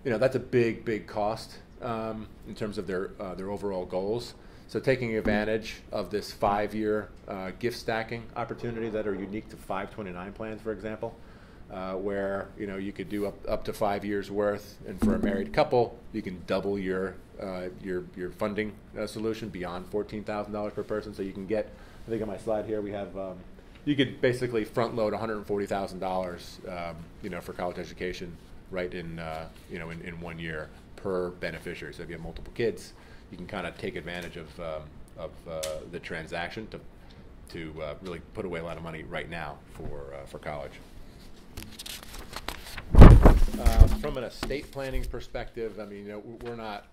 That's a big cost in terms of their overall goals. So taking advantage of this 5-year gift stacking opportunity that are unique to 529 plans, for example, where you could do up to 5 years worth, and for a married couple, you can double your funding solution beyond $14,000 per person. So you can get, I think on my slide here we have, you could basically front load $140,000, for college education, right in 1 year per beneficiary. So if you have multiple kids, you can kind of take advantage of the transaction to really put away a lot of money right now for college. From an estate planning perspective, we're not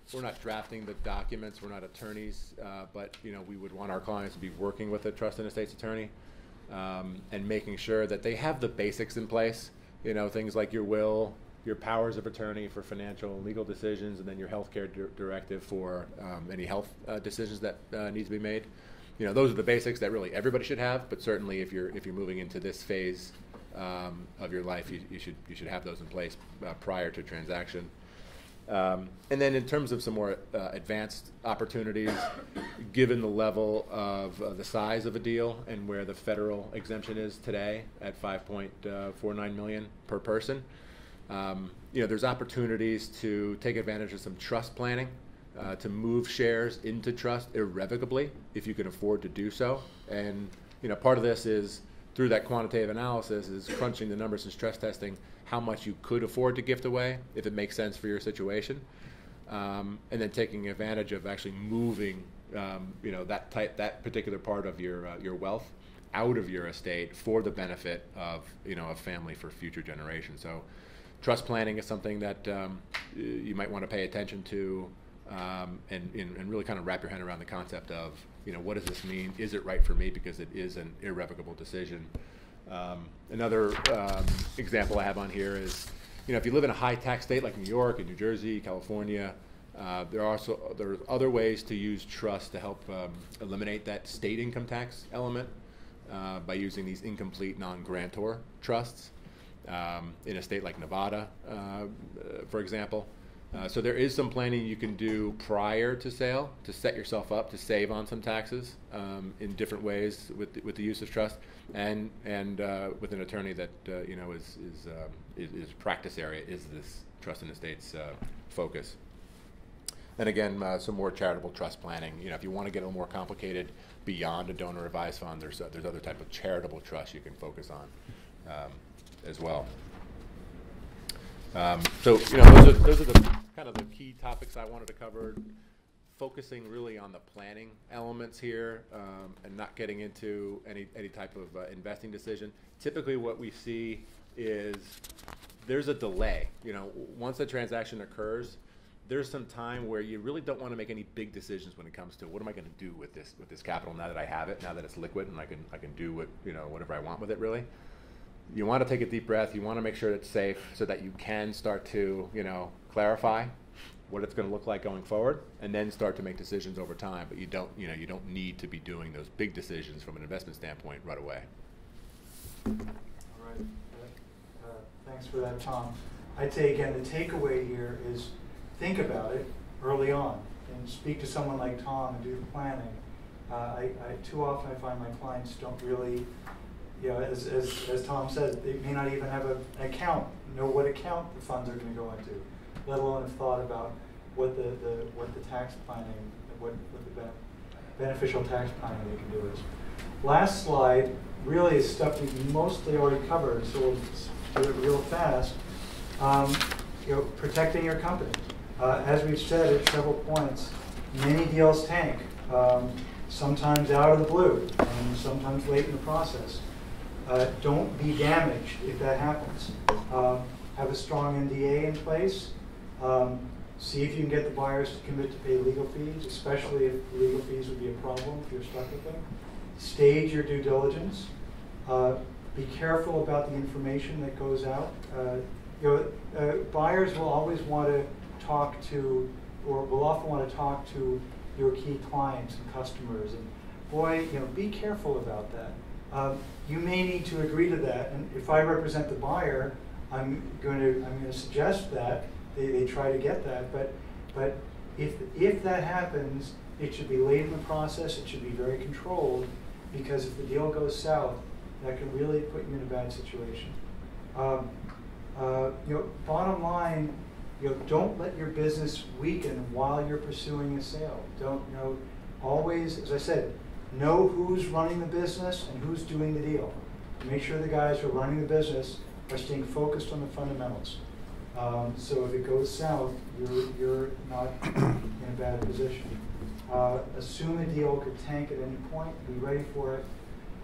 drafting the documents. We're not attorneys, but we would want our clients to be working with a trust and estates attorney and making sure that they have the basics in place. You know, things like your will, your powers of attorney for financial and legal decisions, and then your healthcare directive for any health decisions that need to be made. You know, those are the basics that really everybody should have. But certainly, if you're moving into this phase of your life, you should have those in place prior to transaction. And then in terms of some more advanced opportunities, given the level of the size of a deal and where the federal exemption is today at $5.49 million per person, you know, there's opportunities to take advantage of some trust planning, to move shares into trust irrevocably if you can afford to do so. And you know, part of this is through that quantitative analysis is crunching the numbers and stress testing how much you could afford to gift away if it makes sense for your situation, and then taking advantage of actually moving you know, that particular part of your wealth out of your estate for the benefit of, you know, a family for future generations. So trust planning is something that you might want to pay attention to, and really kind of wrap your head around the concept of, you know, what does this mean? Is it right for me? Because it is an irrevocable decision. Another example I have on here is, you know, if you live in a high tax state like New York and New Jersey, California, there are other ways to use trust to help eliminate that state income tax element by using these incomplete non-grantor trusts in a state like Nevada, for example. So there is some planning you can do prior to sale to set yourself up to save on some taxes in different ways with the use of trust, and with an attorney that you know is practice area is this trust and estates focus. And again, some more charitable trust planning. You know, if you want to get a little more complicated beyond a donor advised fund, there's other type of charitable trust you can focus on as well. So you know, those are the kind of the key topics I wanted to cover, focusing really on the planning elements here, and not getting into any type of investing decision. Typically what we see is there's a delay. You know, once a transaction occurs, there's some time where you really don't want to make any big decisions when it comes to what am I going to do with this capital now that I have it, now that it's liquid and I can do whatever I want with it, really. You want to take a deep breath. You want to make sure it's safe so that you can start to, you know, clarify what it's going to look like going forward, and then start to make decisions over time. But you don't need to be doing those big decisions from an investment standpoint right away. All right. Thanks for that, Tom. I'd say again, the takeaway here is think about it early on and speak to someone like Tom and do the planning. Too often I find my clients don't really, you know, as Tom said, they may not even have an account, know what account the funds are going to go into, let alone have thought about what the tax planning, what the beneficial tax planning they can do is. Last slide really is stuff we've mostly already covered, so we'll do it real fast. You know, protecting your company. As we've said at several points, many deals tank, sometimes out of the blue, and sometimes late in the process. Don't be damaged if that happens. Have a strong NDA in place. See if you can get the buyers to commit to pay legal fees, especially if legal fees would be a problem if you're stuck with them. Stage your due diligence. Be careful about the information that goes out. You know, buyers will always want to talk to, or will often want to talk to your key clients and customers. And boy, you know, be careful about that. You may need to agree to that, and if I represent the buyer, I'm going to suggest that they try to get that. But if that happens, it should be late in the process. It should be very controlled, because if the deal goes south, that can really put you in a bad situation. You know, bottom line, you know, don't let your business weaken while you're pursuing a sale. Don't, you know, always, as I said, know who's running the business and who's doing the deal. Make sure the guys who are running the business are staying focused on the fundamentals. So if it goes south, you're not in a bad position. Assume a deal could tank at any point. Be ready for it.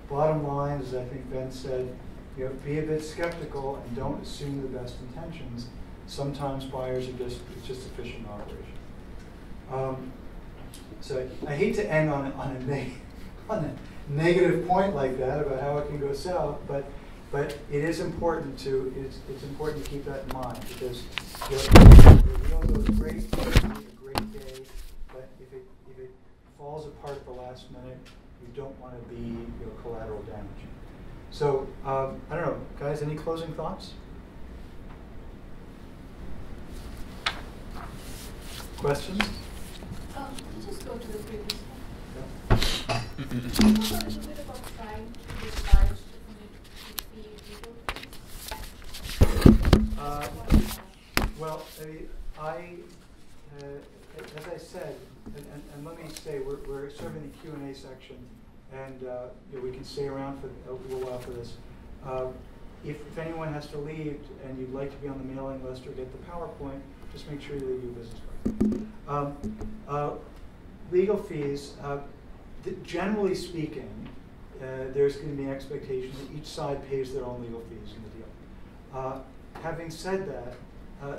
Bottom line, as I think Ben said, you know, be a bit skeptical and don't assume the best intentions. Sometimes buyers are it's just a fishing operation. So I hate to end on a negative point like that about how it can go south, but it is important to it's important to keep that in mind, because the deal goes great, it's going to be a great day, but if it falls apart at the last minute, you don't want to be collateral damage. So I don't know, guys, any closing thoughts? Questions? Let's just go to the previous one. Yeah. Talk a little bit about trying to get buyers to commit to the legal fees. Well, as I said, and let me say, we're serving the Q&A section, and we can stay around for a little while for this. If anyone has to leave and you'd like to be on the mailing list or get the PowerPoint, just make sure you leave your business card. Legal fees, generally speaking, there's going to be an expectation that each side pays their own legal fees in the deal. Having said that,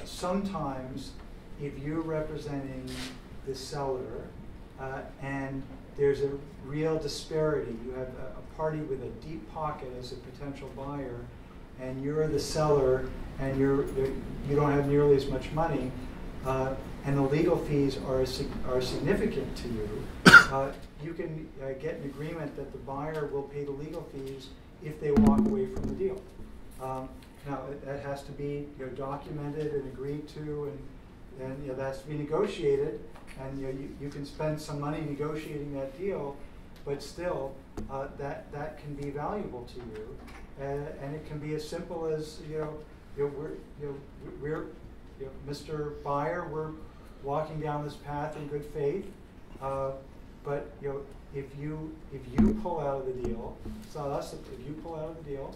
sometimes if you're representing the seller and there's a real disparity, you have a party with a deep pocket as a potential buyer, and you're the seller and you don't have nearly as much money, and the legal fees are significant to you, you can get an agreement that the buyer will pay the legal fees if they walk away from the deal. Now, that has to be documented and agreed to, and that has to be negotiated, and you can spend some money negotiating that deal, but still, that can be valuable to you, and it can be as simple as we're Mr. Buyer, we're walking down this path in good faith, but if you pull out of the deal, it's not us. If you pull out of the deal,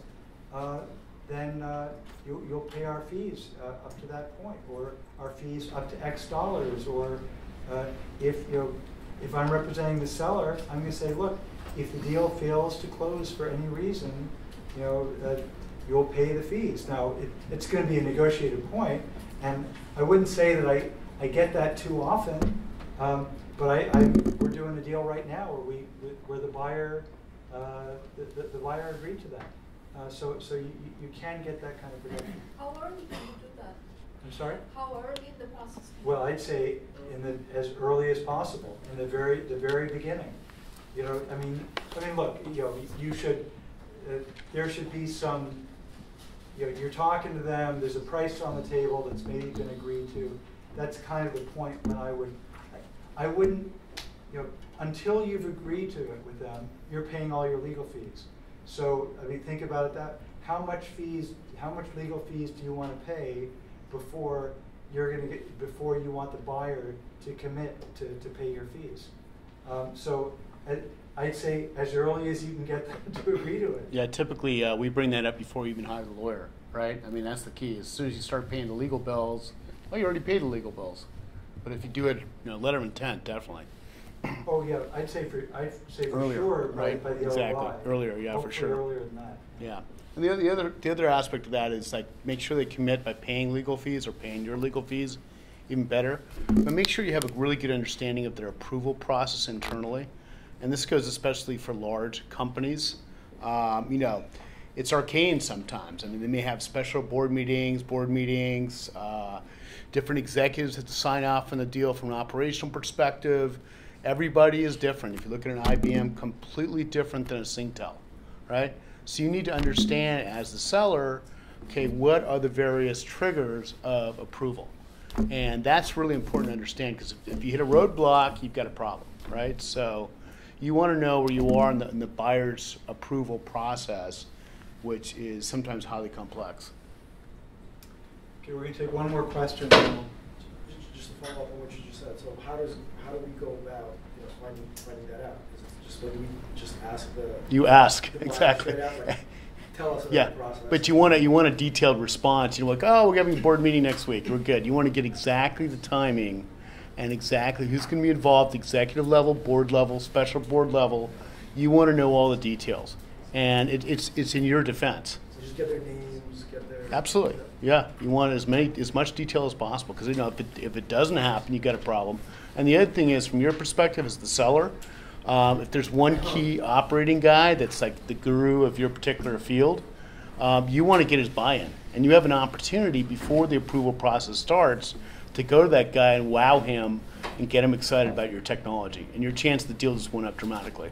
then you'll pay our fees up to that point, or our fees up to X dollars, or if I'm representing the seller, I'm going to say, look, if the deal fails to close for any reason, you'll pay the fees. Now, it's going to be a negotiated point, and I wouldn't say that I get that too often, but we're doing a deal right now where the buyer the buyer agreed to that. So you can get that kind of protection. How early can you do that? I'm sorry? How early in the process? Well, I'd say as early as possible, in the very beginning. I mean, look, you should. There should be some. You're talking to them. There's a price on the table that's maybe been agreed to. That's kind of the point when I wouldn't. Until you've agreed to it with them, you're paying all your legal fees. So think about it that how much legal fees do you want to pay before you want the buyer to commit to pay your fees? So I'd say as early as you can get them to agree to it. Yeah, typically we bring that up before we even hire the lawyer, right? I mean, that's the key. As soon as you start paying the legal bills, well, you already paid the legal bills. But if you do it, letter of intent, definitely. Oh yeah, I'd say for earlier, sure right? by the exactly. LOI. Earlier, yeah, Hopefully for sure. Earlier than that. Yeah, and the other aspect of that is make sure they commit by paying legal fees or paying your legal fees, even better. But make sure you have a really good understanding of their approval process internally, and this goes especially for large companies. It's arcane sometimes. I mean, they may have special board meetings, different executives have to sign off on the deal from an operational perspective. Everybody is different. If you look at an IBM, completely different than a Singtel, right? So you need to understand as the seller, okay, what are the various triggers of approval? And that's really important to understand, because if you hit a roadblock, you've got a problem, right? So you want to know where you are in the buyer's approval process, which is sometimes highly complex. Okay, we're going to take one more question. Just to follow up on what you just said, so how do we go about finding that out? Is it just whether we just ask you ask the exactly. Out, tell us about yeah, the process. but you want a detailed response. We're having a board meeting next week. We're good. You want to get exactly the timing and exactly who's going to be involved, executive level, board level, special board level. You want to know all the details, and it's in your defense. So just get their names, get their. Absolutely. Yeah, you want as much detail as possible, because if it doesn't happen, you got a problem. And the other thing is, from your perspective as the seller, If there's one key operating guy that's like the guru of your particular field, you want to get his buy-in. And you have an opportunity before the approval process starts to go to that guy and wow him and get him excited about your technology. And your chance of the deal just went up dramatically.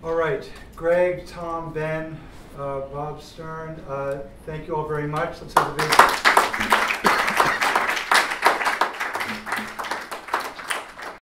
All right, Greg, Tom, Ben, Bob Stern, thank you all very much. Let's have a big